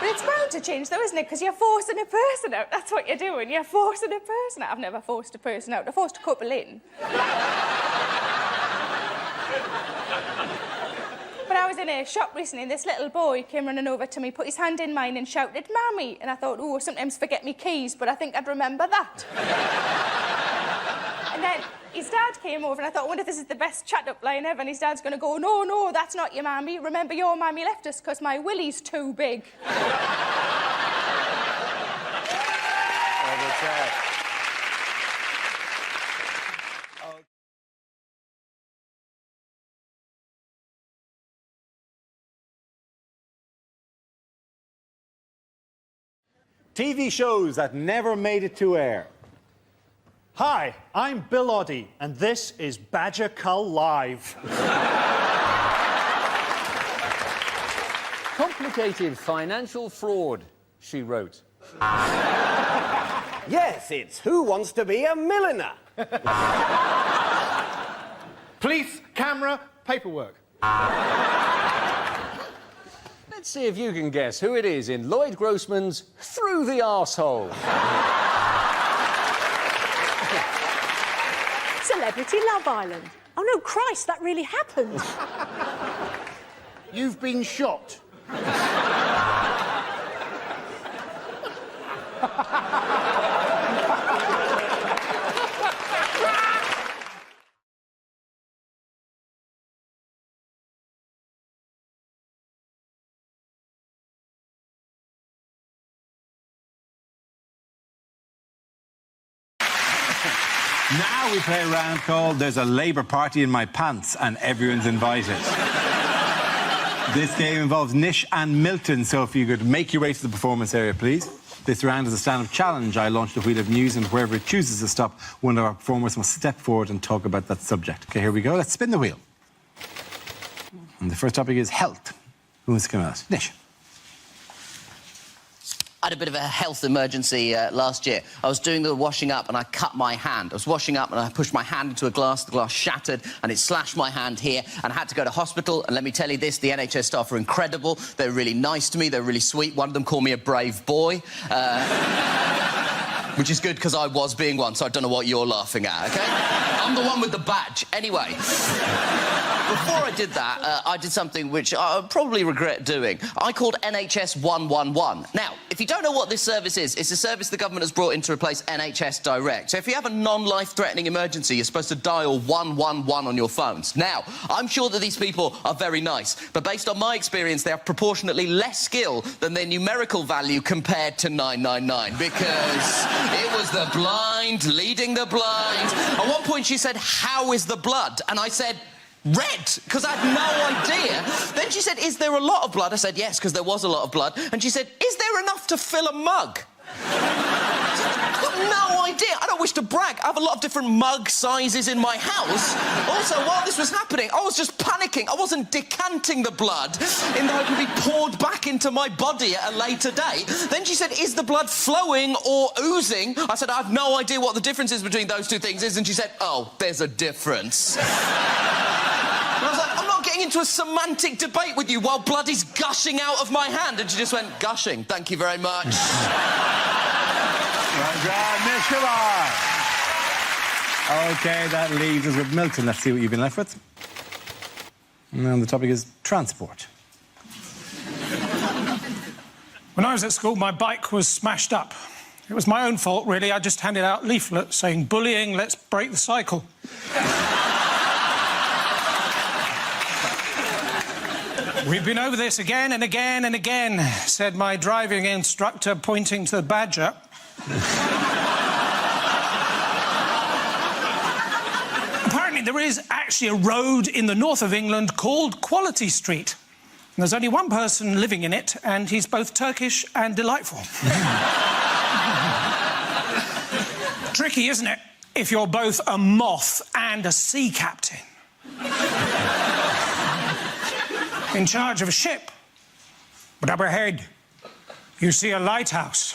Speaker 18: But it's bound to change, though, isn't it? Because you're forcing a person out. That's what you're doing. You're forcing a person out. I've never forced a person out. I forced a couple in. But I was in a shop recently, and this little boy came running over to me, put his hand in mine and shouted, "Mammy!" And I thought, oh, sometimes forget me keys, but I think I'd remember that. And then his dad came over, and I thought, I wonder if this is the best chat-up line ever. And his dad's going to go, "No, no, that's not your mammy. Remember, your mammy left us because my willy's too big."
Speaker 13: TV shows that never made it to air.
Speaker 10: Hi, I'm Bill Oddie, and this is Badger Cull Live.
Speaker 22: Complicated financial fraud, she wrote.
Speaker 24: Yes, it's Who Wants to Be a Millionaire?
Speaker 26: Police, camera, paperwork.
Speaker 22: Let's see if you can guess who it is in Lloyd Grossman's Through the Arsehole.
Speaker 27: Celebrity Love Island. Oh, no, Christ, that really happened.
Speaker 26: You've been shot.
Speaker 1: Now we play a round called There's a Labour Party in My Pants and Everyone's Invited. This game involves Nish and Milton, so if you could make your way to the performance area, please. This round is a stand-up challenge. I launched a wheel of news, and wherever it chooses to stop, one of our performers must step forward and talk about that subject. OK, here we go. Let's spin the wheel. And the first topic is health. Who wants to come out? Nish.
Speaker 3: I had a bit of a health emergency last year. I was doing the washing up and I cut my hand. I was washing up and I pushed my hand into a glass. The glass shattered and it slashed my hand here, and I had to go to hospital. And let me tell you this, the NHS staff are incredible. They're really nice to me. They're really sweet. One of them called me a brave boy. Which is good because I was being one, so I don't know what you're laughing at, OK? I'm the one with the badge. Anyway, before I did that, I did something which I probably regret doing. I called NHS 111. Now, if you don't know what this service is, it's a service the government has brought in to replace NHS Direct. So if you have a non-life-threatening emergency, you're supposed to dial 111 on your phones. Now, I'm sure that these people are very nice, but based on my experience, they have proportionately less skill than their numerical value compared to 999, because it was the blind leading the blind. At one point, she said, "How is the blood?" And I said, "Red," because I had no idea. Then she said, "Is there a lot of blood?" I said, "Yes," because there was a lot of blood. And she said, "Is there enough to fill a mug?" I've got no idea. I don't wish to brag. I have a lot of different mug sizes in my house. Also, while this was happening, I was just panicking. I wasn't decanting the blood in the hope it would be poured back into my body at a later date. Then she said, "Is the blood flowing or oozing?" I said, "I have no idea what the difference is between those two things is." And she said, "Oh, there's a difference." And I was like, "I'm not getting into a semantic debate with you while blood is gushing out of my hand." And she just went, "Gushing, thank you very much."
Speaker 1: Well done, Nish, come on. OK, that leaves us with Milton. Let's see what you've been left with. And the topic is transport.
Speaker 12: When I was at school, my bike was smashed up. It was my own fault, really. I just handed out leaflets saying, "Bullying, let's break the cycle." "We've been over this again and again and again," said my driving instructor, pointing to the Badger. Apparently, there is actually a road in the north of England called Quality Street. And there's only one person living in it, and he's both Turkish and delightful. Tricky, isn't it, if you're both a moth and a sea captain? In charge of a ship. But up ahead, you see a lighthouse.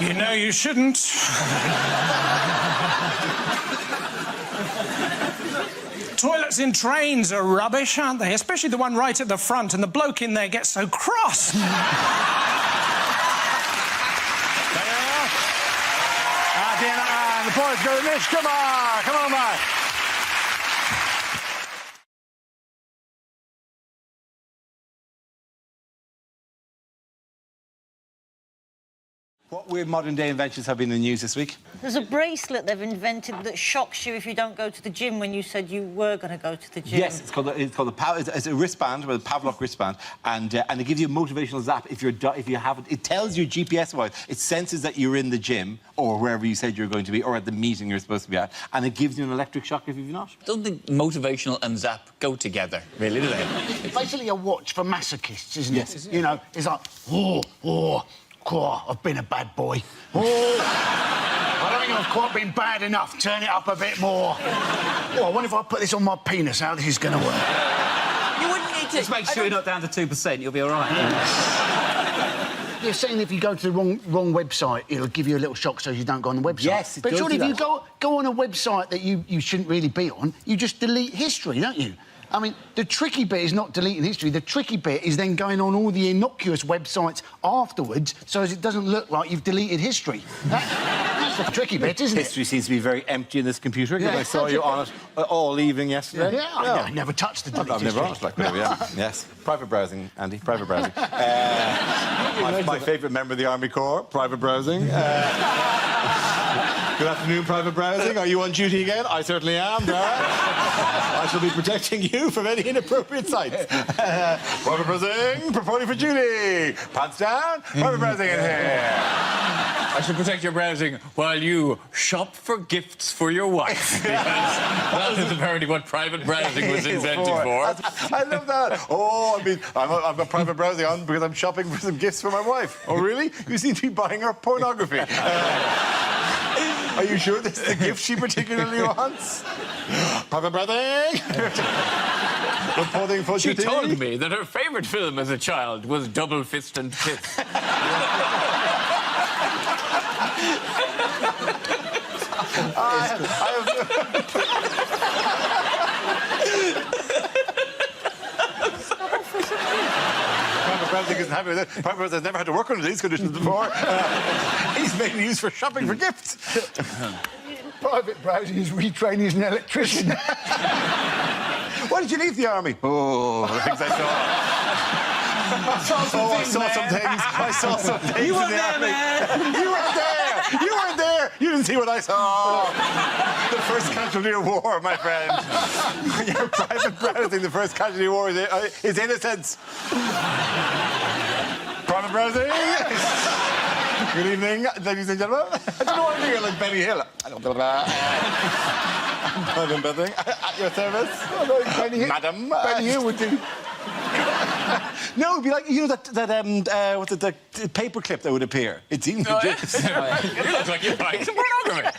Speaker 12: You know you shouldn't. Toilets in trains are rubbish, aren't they? Especially the one right at the front, and the bloke in there gets so cross.
Speaker 1: And the points go to Nish. Come on, man. What weird modern-day inventions have been in the news this week?
Speaker 27: There's a bracelet they've invented that shocks you if you don't go to the gym when you said you were going to go to the gym.
Speaker 1: Yes, it's called it's a wristband, with a Pavlov wristband, and it gives you a motivational zap if you haven't. It tells you GPS-wise. It senses that you're in the gym or wherever you said you were going to be, or at the meeting you're supposed to be at, and it gives you an electric shock if you've not.
Speaker 2: I don't think motivational and zap go together, really, do they?
Speaker 26: It's basically a watch for masochists, isn't it? Yes. You know, it's like, oh, I've been a bad boy. Oh, I don't think I've quite been bad enough. Turn it up a bit more. Oh, I wonder if I put this on my penis, how this is going to work.
Speaker 27: You wouldn't need to...
Speaker 2: Just make sure you're not down to 2%, you'll be all right.
Speaker 26: You're saying if you go to the wrong website, it'll give you a little shock so you don't go on the website.
Speaker 1: Yes, it
Speaker 26: but
Speaker 1: does
Speaker 26: surely
Speaker 1: do
Speaker 26: if you
Speaker 1: that.
Speaker 26: go on a website that you shouldn't really be on, you just delete history, don't you? I mean, the tricky bit is not deleting history. The tricky bit is then going on all the innocuous websites afterwards so as it doesn't look like you've deleted history. That's the tricky bit, isn't it?
Speaker 1: History seems to be very empty in this computer, because
Speaker 26: Yeah.
Speaker 1: I saw you on it all evening yesterday.
Speaker 26: Yeah, I never touched the deleted
Speaker 1: I've never
Speaker 26: history.
Speaker 1: on it, like, yeah. Yes. Private browsing, Andy, private browsing. My favourite member of the Army Corps, private browsing. Good afternoon, Private Browsing. Are you on duty again? I certainly am, Dara. I shall be protecting you from any inappropriate sites. Private Browsing, reporting for duty. Pants down, Private Browsing in here.
Speaker 2: I shall protect your browsing while you shop for gifts for your wife. Because that is apparently what private browsing was invented for.
Speaker 1: I love that. Oh, I mean, I've got private browsing on because I'm shopping for some gifts for my wife. Oh, really? You seem to be buying her pornography. Are you sure this is the gift she particularly wants? Private browsing. Reporting for
Speaker 2: She
Speaker 1: duty.
Speaker 2: told me that her favourite film as a child was Double Fist and Kiss.
Speaker 1: Private Browsing isn't happy with it. Private Browsing has never had to work under these conditions before. He's mainly used for shopping for gifts.
Speaker 26: Private Browsing is retraining as an electrician.
Speaker 1: Why did you leave the army? Oh, the things I saw. I saw some things
Speaker 8: You
Speaker 1: in
Speaker 8: weren't
Speaker 1: the
Speaker 8: there,
Speaker 1: army.
Speaker 8: man.
Speaker 1: You weren't there. You weren't there. You didn't see what I saw. The first casualty of war, my friend. Your private browsing, the first casualty of war is innocence. Private browsing. Good evening, ladies and gentlemen. I don't know what I'm doing like Benny Hill. Private browsing at your service. Madam.
Speaker 26: Benny Hill would do.
Speaker 1: No, it'd be like, you know, what's it, the paper clip that would appear. It seems legit.
Speaker 2: You look like you're buying some pornography.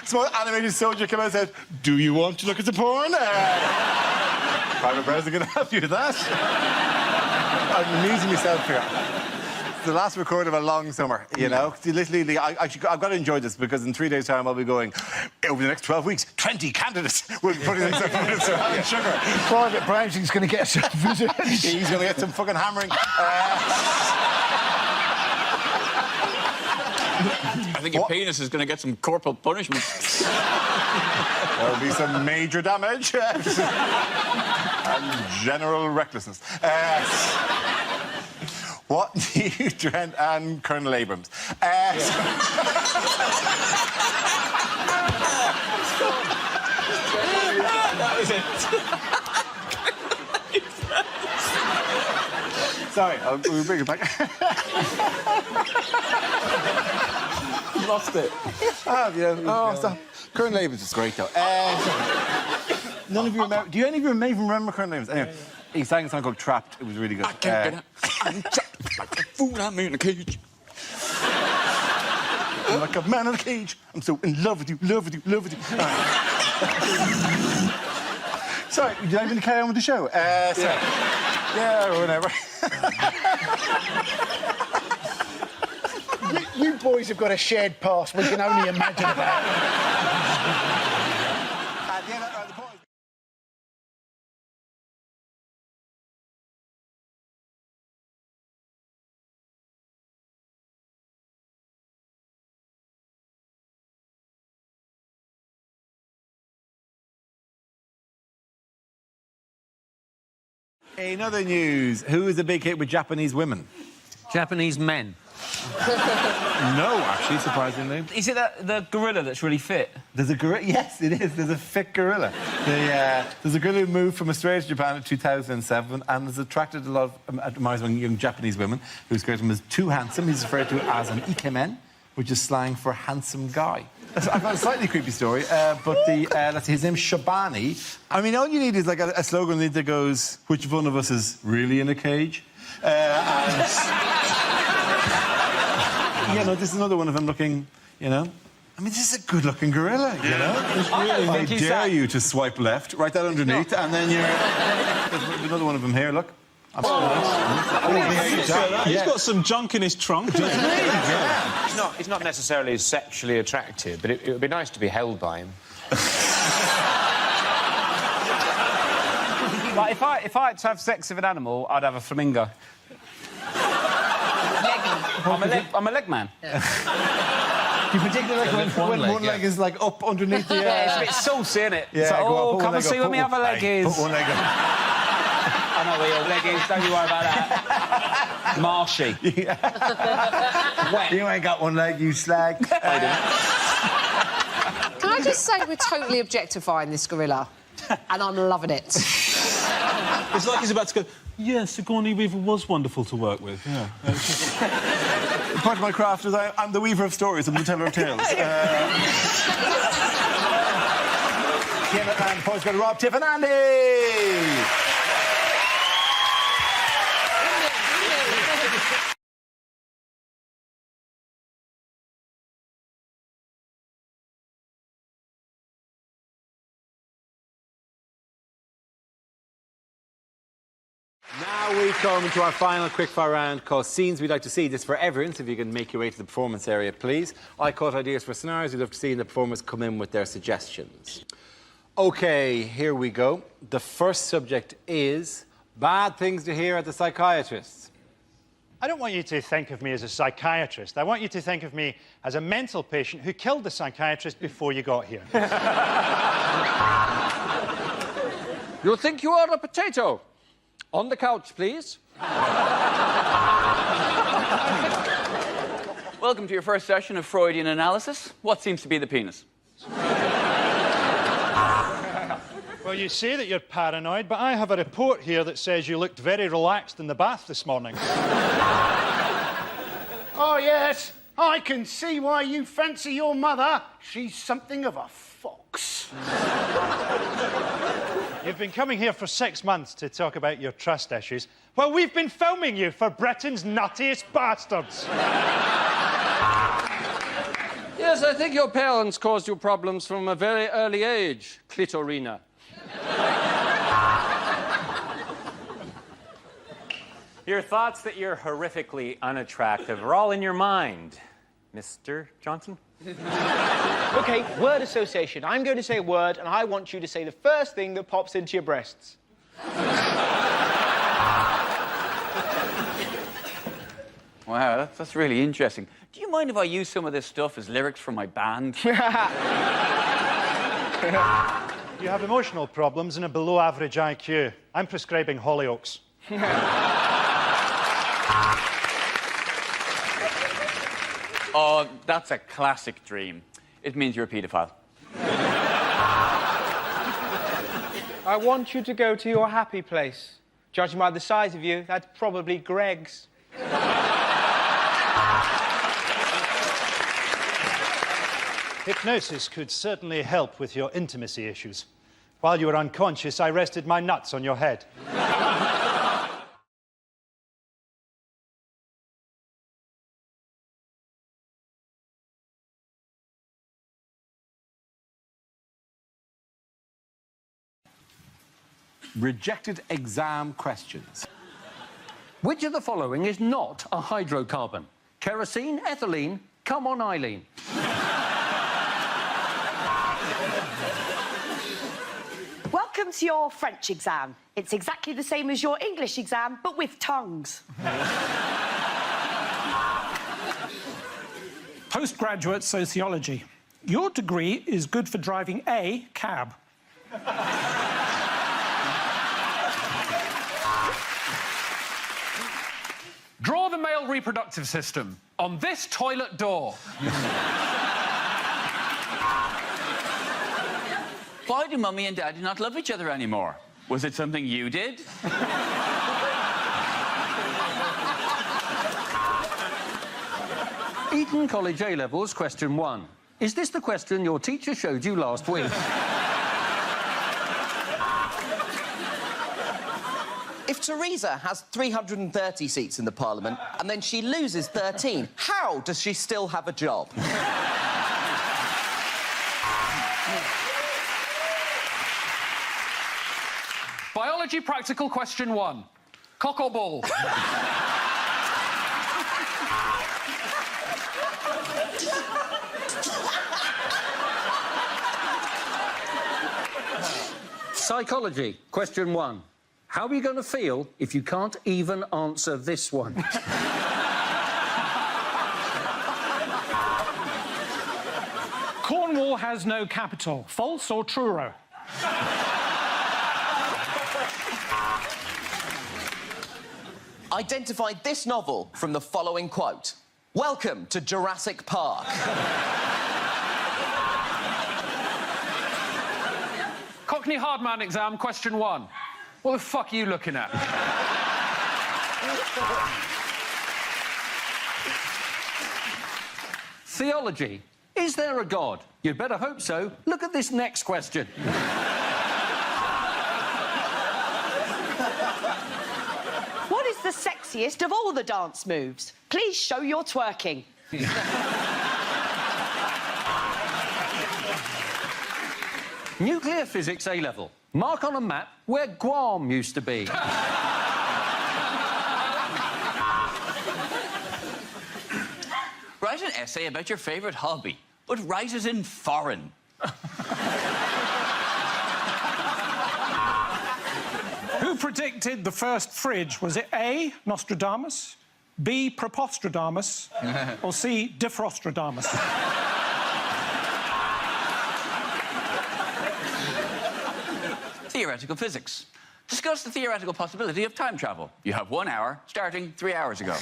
Speaker 1: Small animated soldier came out and said, "Do you want to look at the porn?" Private browsing can help you with that. I'm amusing myself here. It's the last record of a long summer, you know. Literally, I've got to enjoy this because in 3 days' time I'll be going, over the next 12 weeks, 20 candidates will be putting themselves in sugar.
Speaker 26: Private Browsing's going to get some visitors.
Speaker 1: He's going to get some fucking hammering.
Speaker 2: I think your penis is going to get some corporal punishment.
Speaker 1: There'll be some major damage and general recklessness. What do you, Trent and Colonel Abrams?
Speaker 2: That was it.
Speaker 1: Sorry, we'll bring it back.
Speaker 2: Lost it.
Speaker 1: Stop. Colonel Abrams is great, though. None of you remember... Do any of you even remember Colonel Abrams? Anyway, he sang a song called Trapped. It was really good.
Speaker 2: I can't get out. I'm trapped like a fool. I'm in a cage.
Speaker 1: I'm like a man in a cage. I'm so in love with you, love with you, love with you. Sorry, did I even carry on with the show? Sorry. Yeah, or whatever.
Speaker 26: You boys have got a shared past we can only imagine about.
Speaker 1: Another news. Who is the big hit with Japanese women?
Speaker 8: Japanese men.
Speaker 1: No, actually, surprisingly.
Speaker 5: Is it the gorilla that's really fit?
Speaker 1: There's a gorilla. Yes, it is. There's a fit gorilla. There's a gorilla who moved from Australia to Japan in 2007 and has attracted a lot of admirers among young Japanese women who describe him as too handsome. He's referred to as an ikemen, which is slang for handsome guy. I've got a slightly creepy story, but let's see, his name's Shabani. I mean, all you need is like a slogan that goes, "Which one of us is really in a cage?" And this is another one of them looking, you know. I mean, this is a good-looking gorilla, you know. I dare you to swipe left, write that underneath, and then you're... There's another one of them here, look.
Speaker 9: He's got some junk in his trunk.
Speaker 6: He's not necessarily sexually attractive, but it would be nice to be held by him.
Speaker 5: Like, if I had to have sex with an animal, I'd have a flamingo. I'm a leg man.
Speaker 1: Yeah. You particularly like when one leg is like up underneath the...
Speaker 5: Yeah, it's a bit saucy, isn't it?
Speaker 1: Yeah,
Speaker 5: it's like,
Speaker 1: come
Speaker 5: and see where my other leg is.
Speaker 1: Put one leg up.
Speaker 5: I know where your leg is, don't you worry about that. Marshy. Wet.
Speaker 13: You ain't got one leg, you slag.
Speaker 7: Can I just say we're totally objectifying this gorilla, and I'm loving it.
Speaker 11: It's like he's about to go, yes, Sigourney Weaver was wonderful to work with, yeah.
Speaker 1: Part of my craft is I'm the weaver of stories, I'm the teller of tales. Kim and points go to Rob, Tiff and Andy! Now we come to our final quickfire round called Scenes We'd Like to See. This is for everyone, so if you can make your way to the performance area, please. I caught ideas for scenarios we'd love to see, and the performers come in with their suggestions. OK, here we go. The first subject is bad things to hear at the psychiatrist's.
Speaker 10: I don't want you to think of me as a psychiatrist. I want you to think of me as a mental patient who killed the psychiatrist before you got here.
Speaker 22: You think you are a potato? On the couch, please.
Speaker 2: Welcome to your first session of Freudian analysis. What seems to be the penis?
Speaker 10: Well, you say that you're paranoid, but I have a report here that says you looked very relaxed in the bath this morning.
Speaker 26: Oh, yes, I can see why you fancy your mother. She's something of a fox.
Speaker 10: You've been coming here for 6 months to talk about your trust issues. Well, we've been filming you for Britain's nuttiest bastards.
Speaker 22: Yes, I think your parents caused you problems from a very early age, Clitorina.
Speaker 6: Your thoughts that you're horrifically unattractive are all in your mind, Mr. Johnson.
Speaker 14: OK, word association. I'm going to say a word, and I want you to say the first thing that pops into your breasts.
Speaker 2: Wow, that's really interesting. Do you mind if I use some of this stuff as lyrics for my band?
Speaker 10: You have emotional problems and a below-average IQ. I'm prescribing Hollyoaks.
Speaker 2: Oh, that's a classic dream. It means you're a paedophile.
Speaker 14: I want you to go to your happy place. Judging by the size of you, that's probably Greg's.
Speaker 10: Hypnosis could certainly help with your intimacy issues. While you were unconscious, I rested my nuts on your head.
Speaker 1: Rejected exam questions.
Speaker 22: Which of the following is not a hydrocarbon? Kerosene, ethylene, come on, Eileen.
Speaker 15: Welcome to your French exam. It's exactly the same as your English exam, but with tongues.
Speaker 12: Postgraduate sociology. Your degree is good for driving a cab.
Speaker 19: Draw the male reproductive system on this toilet door.
Speaker 2: Why do Mummy and Daddy not love each other anymore? Was it something you did?
Speaker 22: Eton College A-Levels, question 1. Is this the question your teacher showed you last week?
Speaker 3: If Theresa has 330 seats in the Parliament and then she loses 13, how does she still have a job?
Speaker 19: Biology practical question 1. Cock or ball?
Speaker 22: Psychology, question 1. How are you going to feel if you can't even answer this one?
Speaker 12: Cornwall has no capital. False or true?
Speaker 3: Identify this novel from the following quote. Welcome to Jurassic Park.
Speaker 19: Cockney Hardman exam, question 1. What the fuck are you looking at?
Speaker 22: Theology. Is there a God? You'd better hope so. Look at this next question.
Speaker 15: What is the sexiest of all the dance moves? Please show your twerking.
Speaker 22: Nuclear physics A-level. Mark on a map where Guam used to be.
Speaker 2: Write an essay about your favourite hobby, but write it in foreign.
Speaker 12: Who predicted the first fridge? Was it A, Nostradamus, B, Propostradamus, or C, Defrostradamus?
Speaker 2: Theoretical physics. Discuss the theoretical possibility of time travel. You have 1 hour, starting 3 hours ago.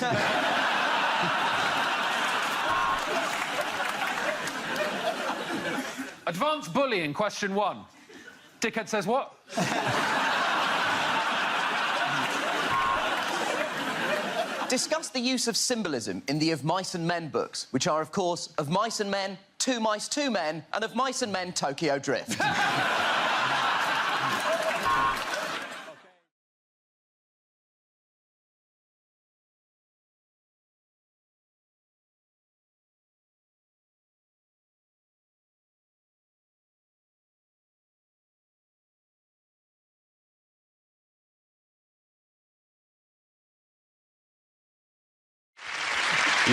Speaker 19: Advanced bullying, question 1. Dickhead says what?
Speaker 3: Discuss the use of symbolism in the Of Mice and Men books, which are, of course, Of Mice and Men, Two Mice, Two Men, and Of Mice and Men, Tokyo Drift.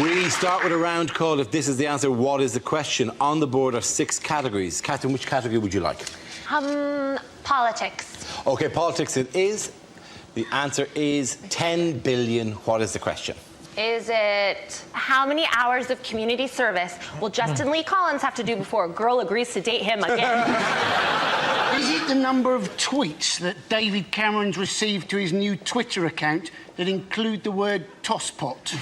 Speaker 1: We start with a round called If This Is the Answer, What Is the Question? On the board are 6 categories. Catherine, which category would you like?
Speaker 4: Politics.
Speaker 1: OK, politics it is. The answer is 10 billion. What is the question?
Speaker 4: Is it how many hours of community service will Justin Lee Collins have to do before a girl agrees to date him again?
Speaker 26: Is it the number of tweets that David Cameron's received to his new Twitter account that include the word tosspot?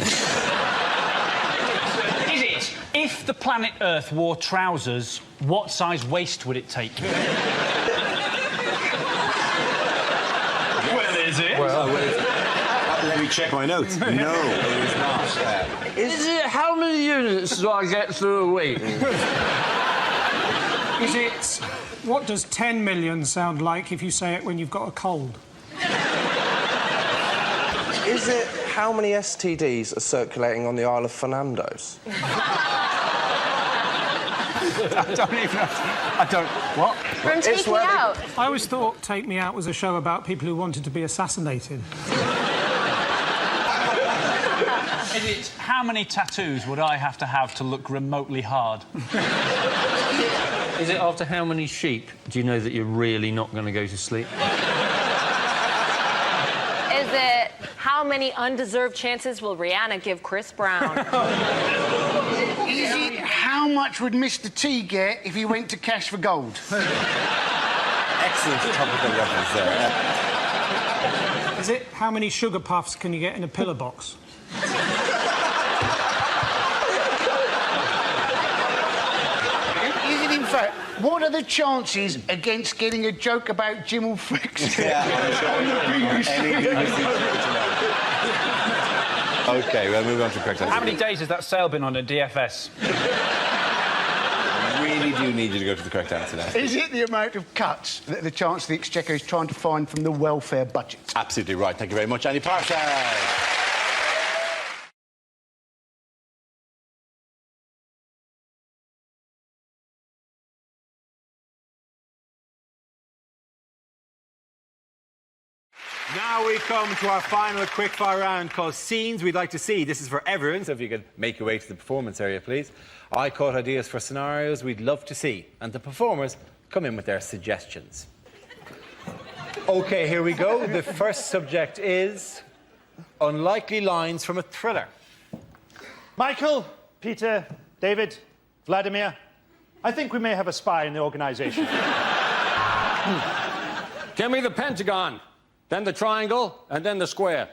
Speaker 16: Is it, if the planet Earth wore trousers, what size waist would it take?
Speaker 11: Well, is it?
Speaker 1: Let me check my notes. No, it is not.
Speaker 22: Is it how many units do I get through a week?
Speaker 12: Is it... What does 10 million sound like if you say it when you've got a cold?
Speaker 17: Is it how many STDs are circulating on the Isle of Fernandos?
Speaker 12: I don't... What?
Speaker 4: From Take Me Out.
Speaker 12: I always thought Take Me Out was a show about people who wanted to be assassinated.
Speaker 16: Is it how many tattoos would I have to look remotely hard?
Speaker 22: Is it after how many sheep do you know that you're really not going to go to sleep?
Speaker 4: Is it how many undeserved chances will Rihanna give Chris Brown?
Speaker 26: Is it how much would Mr. T get if he went to Cash for Gold?
Speaker 1: Excellent topical reference there.
Speaker 12: Is it how many sugar puffs can you get in a pillar box?
Speaker 26: Is it, in fact, what are the chances against getting a joke about Jim or Fricks?
Speaker 1: OK, we'll move on to correct answer.
Speaker 16: How many days has that sail been on at DFS?
Speaker 1: I really do need you to go to the correct answer now.
Speaker 26: Is it the amount of cuts that the Chancellor of the Exchequer is trying to find from the welfare budget?
Speaker 1: Absolutely right. Thank you very much, Andy Parsons. Now we come to our final quickfire round called Scenes We'd Like to See. This is for everyone, so if you could make your way to the performance area, please. I caught ideas for scenarios we'd love to see, and the performers come in with their suggestions. OK, here we go. The first subject is unlikely lines from a thriller.
Speaker 10: Michael, Peter, David, Vladimir, I think we may have a spy in the organisation.
Speaker 22: Give me the pentagon, then the triangle, and then the square.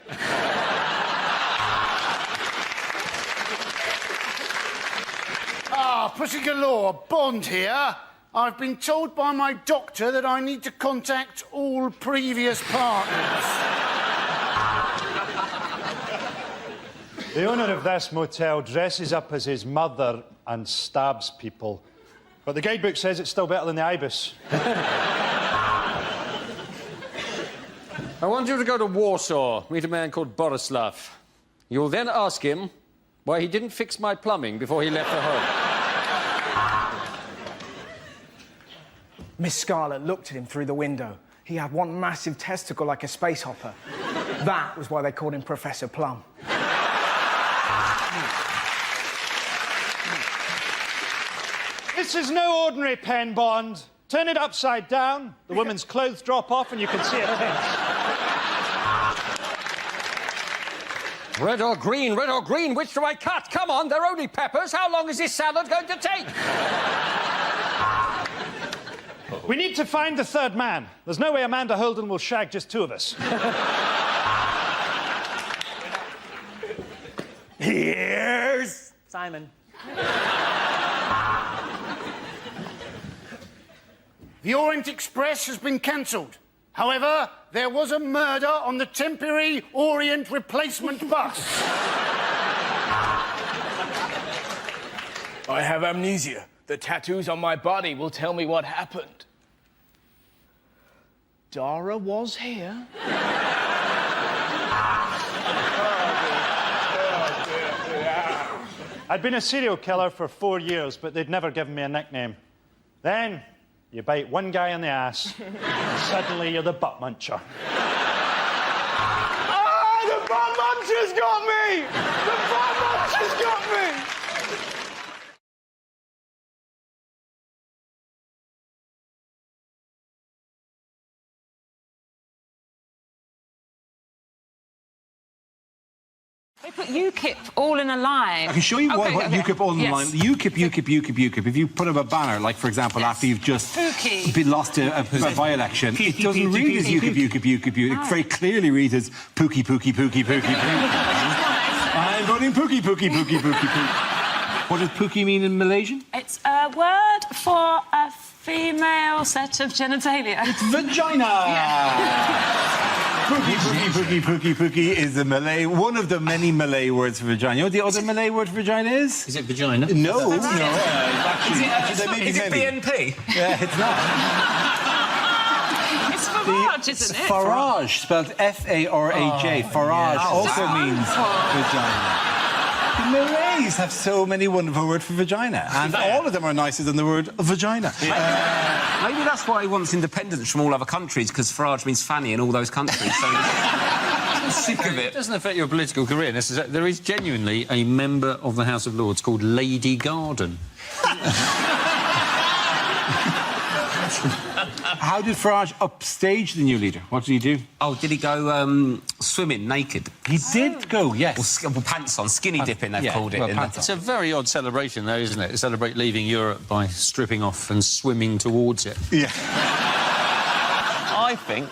Speaker 26: pussy galore, Bond here. I've been told by my doctor that I need to contact all previous partners.
Speaker 10: The owner of this motel dresses up as his mother and stabs people. But the guidebook says it's still better than the Ibis.
Speaker 22: I want you to go to Warsaw, meet a man called Borislav. You'll then ask him why he didn't fix my plumbing before he left for home.
Speaker 14: Miss Scarlett looked at him through the window. He had one massive testicle like a space hopper. That was why they called him Professor Plum.
Speaker 10: This is no ordinary pen, Bond. Turn it upside down, the woman's clothes drop off and you can see her tits.
Speaker 22: Red or green, which do I cut? Come on, they're only peppers. How long is this salad going to take?
Speaker 10: We need to find the third man. There's no way Amanda Holden will shag just two of us.
Speaker 14: Here's Simon.
Speaker 26: The Orient Express has been cancelled. However, there was a murder on the temporary Orient replacement bus.
Speaker 14: I have amnesia. The tattoos on my body will tell me what happened. Dara was here.
Speaker 10: I'd been a serial killer for 4 years, but they'd never given me a nickname. Then, you bite one guy in the ass, and suddenly you're the butt muncher.
Speaker 14: Ah, the butt muncher's got me! The butt muncher's got me!
Speaker 18: They put UKIP all in a line.
Speaker 1: I can show you what UKIP all in the line. UKIP. If you put up a banner, like, for example, after you've just been lost a by-election, it doesn't read as UKIP. It very clearly reads as Pookie. I'm voting Pookie. What does Pookie mean in Malaysian?
Speaker 18: It's a word for a female set of genitalia.
Speaker 1: It's vagina! Pookie is the Malay, one of the many Malay words for vagina. You know what the other Malay word for vagina is?
Speaker 11: Is it vagina?
Speaker 1: No.
Speaker 11: Is it BNP?
Speaker 1: Yeah, it's not.
Speaker 18: It's Farage, isn't it?
Speaker 1: Farage, spelled F-A-R-A-J. Farage also means vagina. The Malays have so many wonderful words for vagina, and all of them are nicer than the word vagina.
Speaker 5: Maybe that's why he wants independence from all other countries, because Farage means fanny in all those countries. So he's sick of it.
Speaker 22: It doesn't affect your political career. There is genuinely a member of the House of Lords called Lady Garden.
Speaker 1: How did Farage upstage the new leader? What did he do?
Speaker 5: Oh, did he go swimming naked?
Speaker 1: He did go, yes.
Speaker 5: Well, pants on, skinny dipping, they've called it.
Speaker 22: It's a very odd celebration, though, isn't it? To celebrate leaving Europe by stripping off and swimming towards it.
Speaker 1: Yeah.
Speaker 20: I think,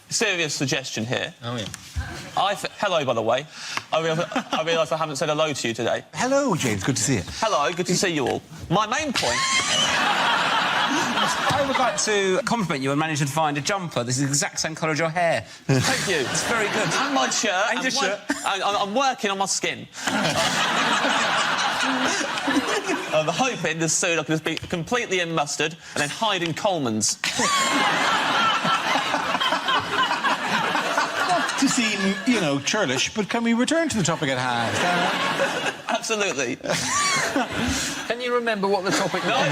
Speaker 20: serious suggestion here.
Speaker 22: Oh, yeah.
Speaker 20: Hello, by the way. I realise I haven't said hello to you today.
Speaker 1: Hello, James. Good to see you.
Speaker 20: Hello, good to see you all. My main point...
Speaker 5: I would like to compliment you on managing to find a jumper. This is the exact same colour as your hair.
Speaker 20: Thank you.
Speaker 5: It's very good.
Speaker 20: And my shirt.
Speaker 5: And your shirt.
Speaker 20: I'm working on my skin. I'm hoping this soon I can just be completely in mustard and then hide in Coleman's.
Speaker 1: Not to seem, churlish, but can we return to the topic at hand?
Speaker 20: Absolutely.
Speaker 22: Can you remember what the topic was?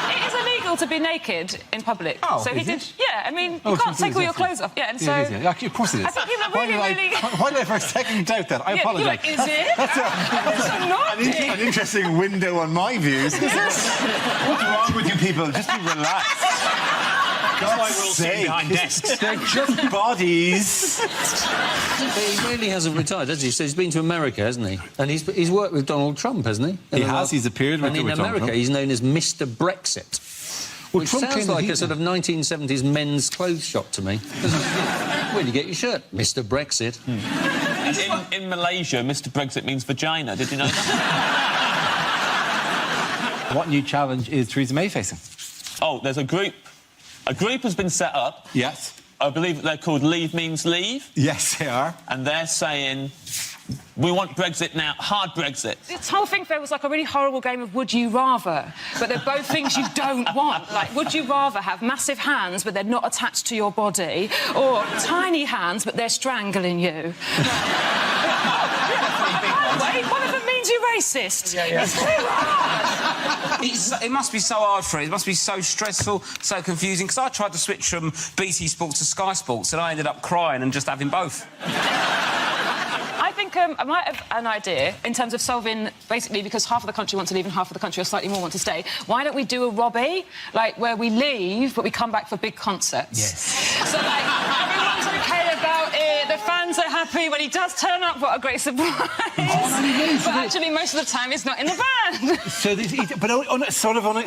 Speaker 18: It is illegal to be naked in public.
Speaker 1: Oh,
Speaker 18: so he
Speaker 1: is
Speaker 18: did.
Speaker 1: it?
Speaker 18: Yeah, I mean, you can't take all your clothes off. Yeah, and so.
Speaker 1: Yeah, of course it is.
Speaker 18: I think people are really.
Speaker 1: Why did I for a second doubt that? I apologise.
Speaker 18: You're like, is it?
Speaker 1: That's an interesting window on my views. What's wrong with you people? Just be relaxed. God's sake.
Speaker 11: Behind desks.
Speaker 1: They're just bodies.
Speaker 22: He really hasn't retired, has he? So he's been to America, hasn't he? And he's worked with Donald Trump, hasn't he?
Speaker 1: He has. He's appeared with
Speaker 22: Donald Trump. And in America, he's known as Mr. Brexit. Which sounds like a sort of 1970s men's clothes shop to me. Where do you get your shirt? Mr. Brexit.
Speaker 20: In Malaysia, Mr. Brexit means vagina. Did you know that?
Speaker 1: What new challenge is Theresa May facing?
Speaker 20: Oh, there's a group. A group has been set up.
Speaker 1: Yes.
Speaker 20: I believe they're called Leave Means Leave.
Speaker 1: Yes, they are.
Speaker 20: And they're saying, we want Brexit now, hard Brexit.
Speaker 18: This whole thing feels like a really horrible game of would you rather, but they're both things you don't want. Like, would you rather have massive hands but they're not attached to your body, or tiny hands but they're strangling you? Wait, one of them means you're racist. It's too hard.
Speaker 5: It must be so hard for it. It must be so stressful, so confusing. Because I tried to switch from BT Sports to Sky Sports, and I ended up crying and just having both.
Speaker 18: I think I might have an idea in terms of solving, basically, because half of the country want to leave and half of the country or slightly more want to stay. Why don't we do a Robbie, like, where we leave, but we come back for big concerts?
Speaker 1: Yes.
Speaker 18: So, like, everyone's OK about it, the fans are happy when he does turn up, what a great surprise. But actually, most of the time, he's not in the band.
Speaker 1: So,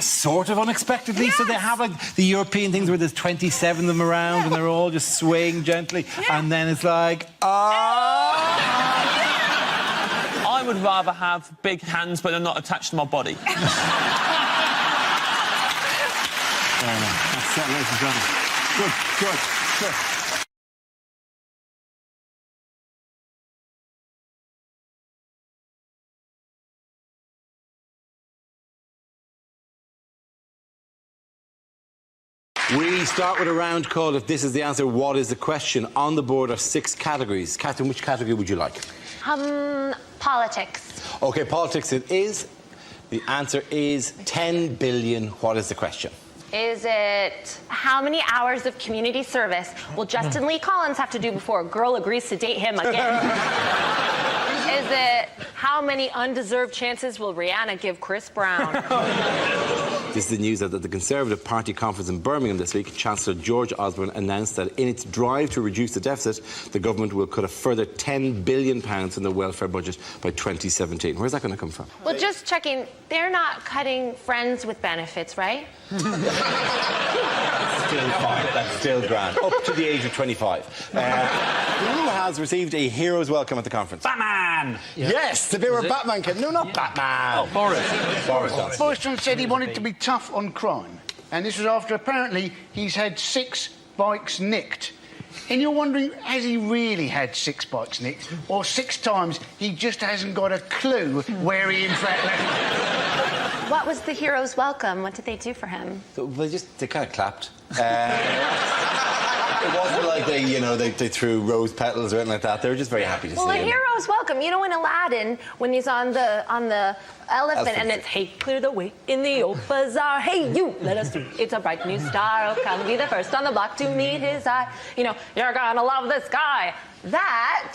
Speaker 1: sort of unexpectedly, yes. So they have, like, the European things where there's 27 of them around and they're all just swaying gently, and then it's like,
Speaker 20: I would rather have big hands, but they're not attached to my body.
Speaker 1: Fair enough. That's it, ladies and gentlemen. Good. We start with a round called If This Is the Answer, What Is the Question? On the board are 6 categories. Catherine, which category would you like?
Speaker 4: Politics.
Speaker 1: OK, politics it is. The answer is 10 billion. What is the question?
Speaker 4: Is it how many hours of community service will Justin Lee Collins have to do before a girl agrees to date him again? Is it how many undeserved chances will Rihanna give Chris Brown?
Speaker 1: This is the news that at the Conservative Party conference in Birmingham this week, Chancellor George Osborne announced that in its drive to reduce the deficit, the government will cut a further £10 billion in the welfare budget by 2017. Where's that going to come from?
Speaker 4: Well, just checking, they're not cutting friends with benefits, right?
Speaker 1: Still fine. That's still grand. Up to the age of 25. Who has received a hero's welcome at the conference?
Speaker 16: Batman!
Speaker 26: Yes, the bit where Batman came. No, not Batman.
Speaker 16: Oh, Boris.
Speaker 26: Boris Johnson said he wanted to be tough on crime. And this was after, apparently, he's had 6 bikes nicked. And you're wondering, has he really had 6 bikes nicked? Or 6 times he just hasn't got a clue where he in fact left?
Speaker 4: What was the hero's welcome? What did they do for him?
Speaker 1: So they kind of clapped. It wasn't like they threw rose petals or anything like that. They were just very happy to see him.
Speaker 4: Well, a hero's welcome. You know, in Aladdin, when he's on the elephant and it's, hey, clear the way in the old bazaar. Hey, you, let us see. It's a bright new star. Oh, come be the first on the block to meet his eye. You know, you're gonna love this guy. That...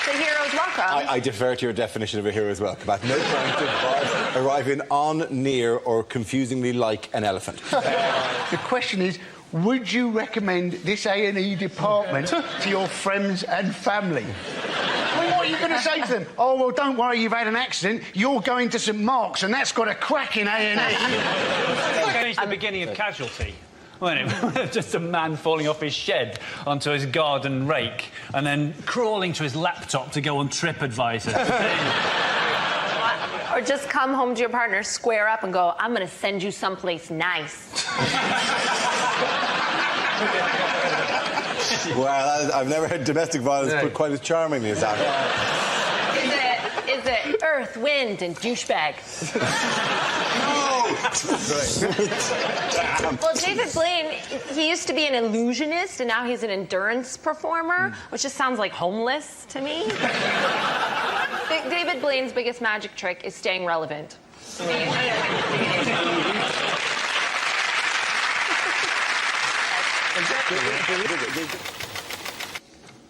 Speaker 4: The hero's welcome.
Speaker 1: I defer to your definition of a hero's welcome. At no point did Bart arrive in on, near, or confusingly like an elephant.
Speaker 26: The question is, would you recommend this A&E department to your friends and family? Well, what are you going to say to them? Oh, well, don't worry, you've had an accident. You're going to St Mark's, and that's got a cracking A&E.
Speaker 16: It's the beginning of Casualty. Wasn't it? Just a man falling off his shed onto his garden rake and then crawling to his laptop to go on TripAdvisor.
Speaker 4: Or just come home to your partner, square up and go, I'm going to send you someplace nice.
Speaker 1: Well, I've never heard domestic violence put quite as charmingly as that.
Speaker 4: Is it earth, wind, and douchebag? Well, David Blaine, he used to be an illusionist, and now he's an endurance performer, which just sounds like homeless to me. David Blaine's biggest magic trick is staying relevant.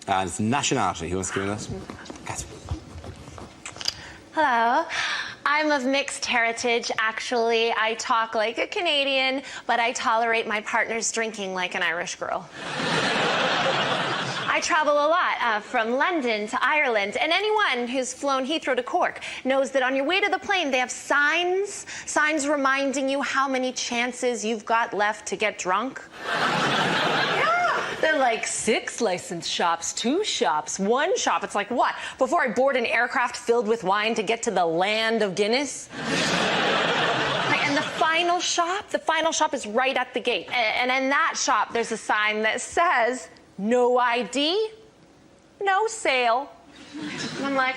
Speaker 1: And it's nationality. Who wants to give us? Catherine.
Speaker 4: Hello. I'm of mixed heritage, actually. I talk like a Canadian, but I tolerate my partner's drinking like an Irish girl. I travel a lot, from London to Ireland, and anyone who's flown Heathrow to Cork knows that on your way to the plane, they have signs reminding you how many chances you've got left to get drunk. Yeah. They're like 6 licensed shops, 2 shops, 1 shop. It's like, what? Before I board an aircraft filled with wine to get to the land of Guinness? And the final shop is right at the gate. And in that shop, there's a sign that says, no ID, no sale. And I'm like,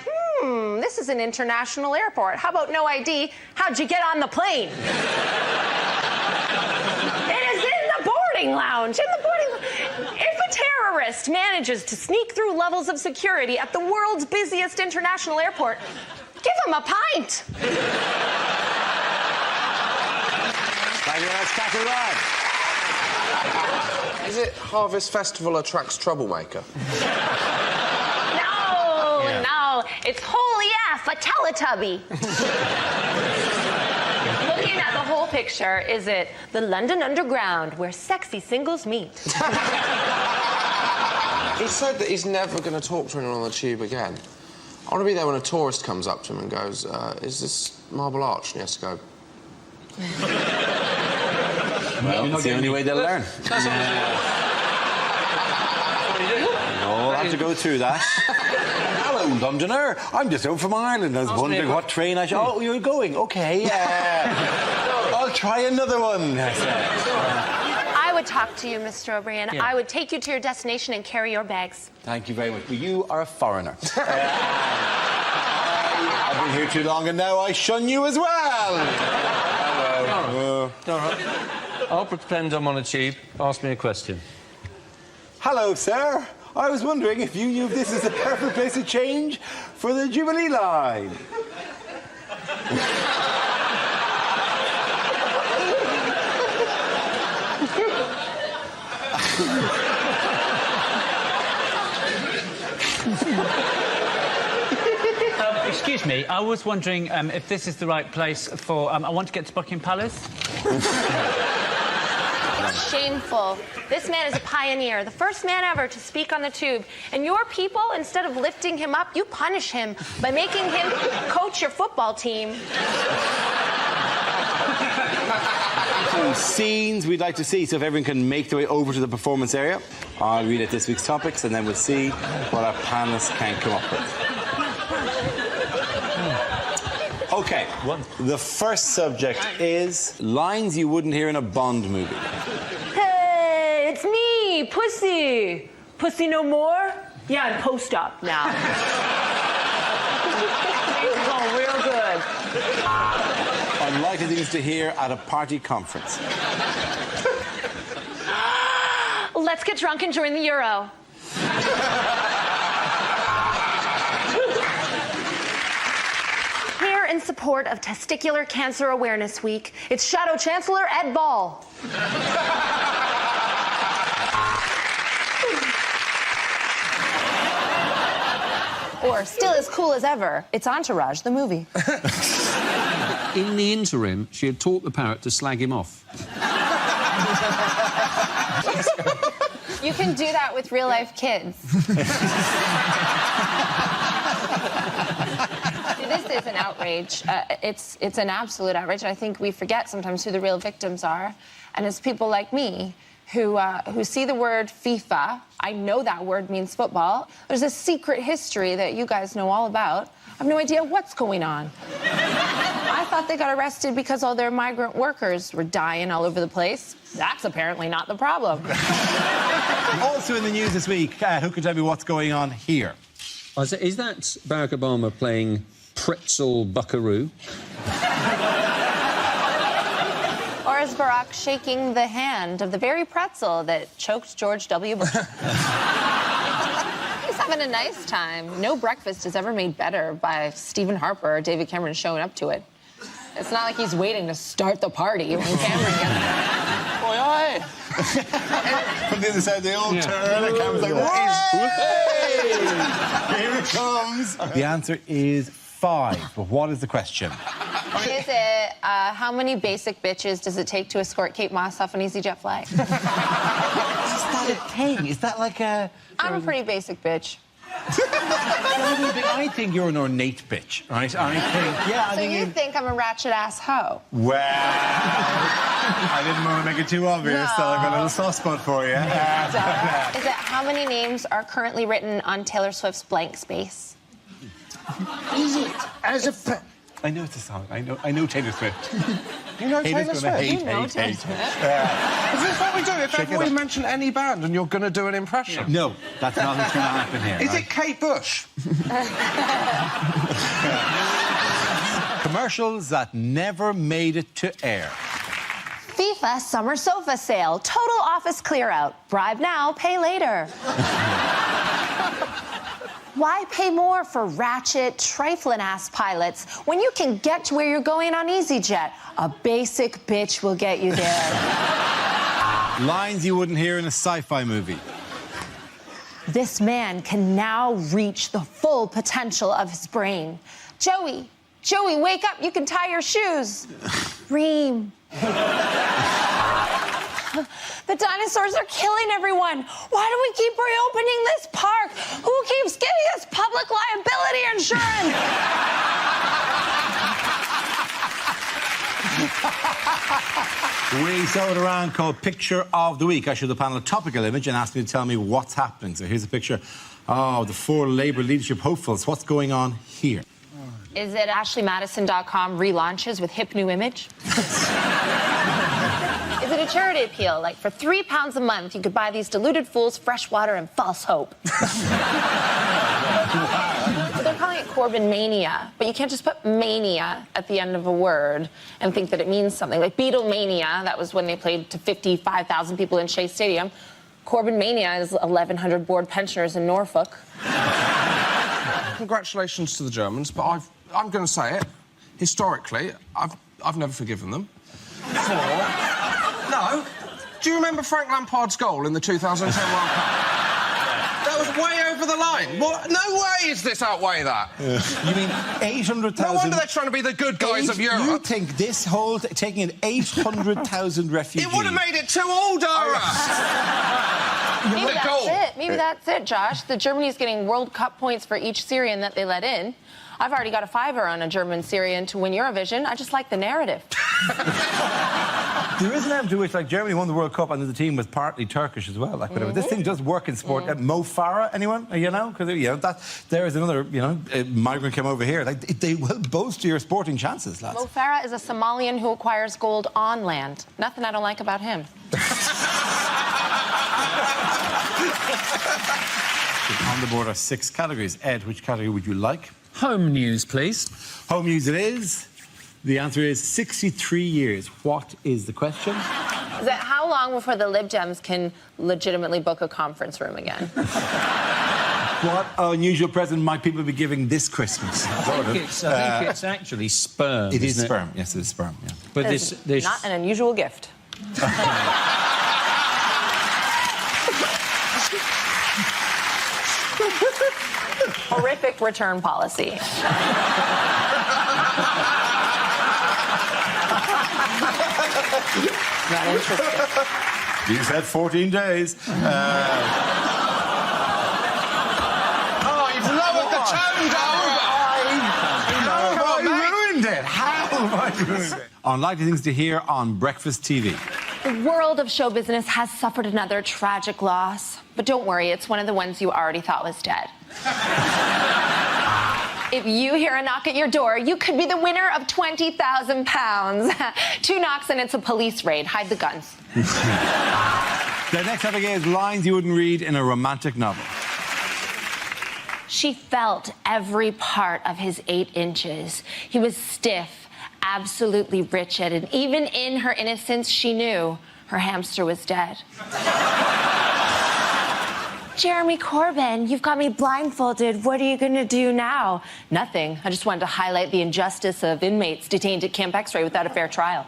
Speaker 4: this is an international airport. How about no ID? How'd you get on the plane? It is in the boarding lounge. If a terrorist manages to sneak through levels of security at the world's busiest international airport, give him a pint.
Speaker 1: Thank you very much, Catherine Ryan.
Speaker 17: Is it Harvest Festival attracts troublemaker?
Speaker 4: No, it's holy F, a Teletubby. Looking at the whole picture, is it the London Underground where sexy singles meet?
Speaker 17: He said that he's never going to talk to anyone on the tube again. I want to be there when a tourist comes up to him and goes, is this Marble Arch? And he has to go...
Speaker 1: Well, it's the only way they'll learn. We'll have to go through that. Hello, Londoner. I'm just over from Ireland. I was wondering what train I should... Oh, you're going? OK, I'll try another one.
Speaker 4: I would talk to you, Mr. O'Brien.
Speaker 1: Yeah.
Speaker 4: I would take you to your destination and carry your bags.
Speaker 1: Thank you very much. But you are a foreigner. I've been here too long and now I shun you as well.
Speaker 16: All right. I'll pretend I'm on a tube. Ask me a question.
Speaker 1: Hello, sir. I was wondering if you knew this is the perfect place to change for the Jubilee line.
Speaker 16: Excuse me, I was wondering if this is the right place for... I want to get to Buckingham Palace.
Speaker 4: It's shameful. This man is a pioneer, the first man ever to speak on the tube. And your people, instead of lifting him up, you punish him by making him coach your football team.
Speaker 1: Some scenes we'd like to see, so if everyone can make their way over to the performance area, I'll read out this week's topics and then we'll see what our panelists can come up with. OK, the first subject is lines you wouldn't hear in a Bond movie.
Speaker 4: Hey, it's me, Pussy. Pussy no more? Yeah, I'm post-op now. Things are going real good.
Speaker 1: Unlikely things to hear at a party conference.
Speaker 4: Let's get drunk and join the Euro. Here in support of Testicular Cancer Awareness Week, it's Shadow Chancellor Ed Ball.
Speaker 8: Or, still as cool as ever, it's Entourage, the movie.
Speaker 9: In the interim, she had taught the parrot to slag him off.
Speaker 8: You can do that with real-life kids. This is an outrage. It's an absolute outrage. I think we forget sometimes who the real victims are. And it's people like me who see the word FIFA. I know that word means football. There's a secret history that you guys know all about. I have no idea what's going on. I thought they got arrested because all their migrant workers were dying all over the place. That's apparently not the problem.
Speaker 1: Also in the news this week, who can tell me what's going on here?
Speaker 9: Is that Barack Obama playing pretzel buckaroo?
Speaker 8: Or is Barack shaking the hand of the very pretzel that choked George W. Bush? He's having a nice time. No breakfast is ever made better by Stephen Harper or David Cameron showing up to it. It's not like he's waiting to start the party when Cameron gets there.
Speaker 1: Boy, aye. From the other side, they all turn, and Cameron's like, hey! Here it comes. The answer is 5, but what is the question?
Speaker 8: Is it, how many basic bitches does it take to escort Kate Moss off an EasyJet flight?
Speaker 1: Is that a thing? Is that like a...
Speaker 8: I'm a pretty basic bitch.
Speaker 1: I think you're an ornate bitch, right? I think, yeah, I
Speaker 8: So
Speaker 1: think
Speaker 8: you think I'm a ratchet-ass hoe?
Speaker 1: Well, I didn't want to make it too obvious, so I've got a little soft spot for you.
Speaker 8: Is it how many names are currently written on Taylor Swift's blank space?
Speaker 26: Is it? As a...
Speaker 1: I know it's a song. I know Taylor Swift.
Speaker 17: You know Taylor Swift?
Speaker 1: Hate.
Speaker 17: Is this what we do? If ever we mention any band and you're going to do an impression?
Speaker 1: No, that's not what's going to happen here.
Speaker 17: Is
Speaker 1: right?
Speaker 17: it Kate Bush?
Speaker 1: Commercials that never made it to air.
Speaker 4: FIFA summer sofa sale. Total office clear out. Bribe now, pay later. Why pay more for ratchet, trifling-ass pilots when you can get to where you're going on EasyJet? A basic bitch will get you there.
Speaker 1: Lines you wouldn't hear in a sci-fi movie.
Speaker 4: This man can now reach the full potential of his brain. Joey, wake up. You can tie your shoes. Reem. The dinosaurs are killing everyone. Why do we keep reopening this park? Who keeps giving us public liability insurance?
Speaker 1: We saw it around called Picture of the Week. I showed the panel a topical image and asked me to tell me what's happening. So here's a picture of the 4 Labour leadership hopefuls. What's going on here?
Speaker 8: Is it AshleyMadison.com relaunches with hip new image? Is it a charity appeal? Like, for £3 a month, you could buy these deluded fools fresh water and false hope. They're calling it Corbyn mania, but you can't just put mania at the end of a word and think that it means something. Like Beatlemania, that was when they played to 55,000 people in Shea Stadium. Corbyn mania is 1,100 bored pensioners in Norfolk.
Speaker 17: Congratulations to the Germans, but I'm going to say it. Historically, I've never forgiven them. No. Do you remember Frank Lampard's goal in the 2010 World Cup? That was way over the line. What? No way is this outweigh that.
Speaker 1: You mean 800,000...
Speaker 17: No wonder they're trying to be the good guys of Europe.
Speaker 1: You think this whole... taking in 800,000 refugees...
Speaker 17: It would have made it 2-all, Dara!
Speaker 8: Maybe that's it. Maybe that's it, Josh. The Germany's getting World Cup points for each Syrian that they let in. I've already got a $5 on a German Syrian to win Eurovision. I just like the narrative.
Speaker 1: There is an element to which, like, Germany won the World Cup and the team was partly Turkish as well. Like, whatever. This thing does work in sport. Mo Farah, anyone? You know? Because, you know, there is another, you know, migrant came over here. Like, they will bolster your sporting chances, lads.
Speaker 8: Mo Farah is a Somalian who acquires gold on land. Nothing I don't like about him.
Speaker 1: On the board are 6 categories. Ed, which category would you like?
Speaker 9: Home news, please.
Speaker 1: Home news it is. The answer is 63 years. What is the question?
Speaker 8: Is it how long before the Lib Dems can legitimately book a conference room again?
Speaker 1: What unusual present might people be giving this Christmas?
Speaker 9: I think it's actually sperm.
Speaker 1: It is sperm. Yes, it is sperm. Yeah.
Speaker 9: But this
Speaker 8: not an unusual gift. Horrific return policy. Not interested.
Speaker 1: You said 14 days.
Speaker 17: Oh, you've lowered the tone, Dara!
Speaker 1: How have I ruined it? How have I ruined it? Unlikely things to hear on Breakfast TV.
Speaker 4: The world of show business has suffered another tragic loss. But don't worry, it's one of the ones you already thought was dead. If you hear a knock at your door, you could be the winner of £20,000. 2 knocks and it's a police raid. Hide the guns.
Speaker 1: The next topic is lines you wouldn't read in a romantic novel.
Speaker 4: She felt every part of his 8 inches. He was stiff, absolutely wretched, and even in her innocence, she knew her hamster was dead. Jeremy Corbyn, you've got me blindfolded. What are you going to do now? Nothing. I just wanted to highlight the injustice of inmates detained at Camp X-Ray without a fair trial.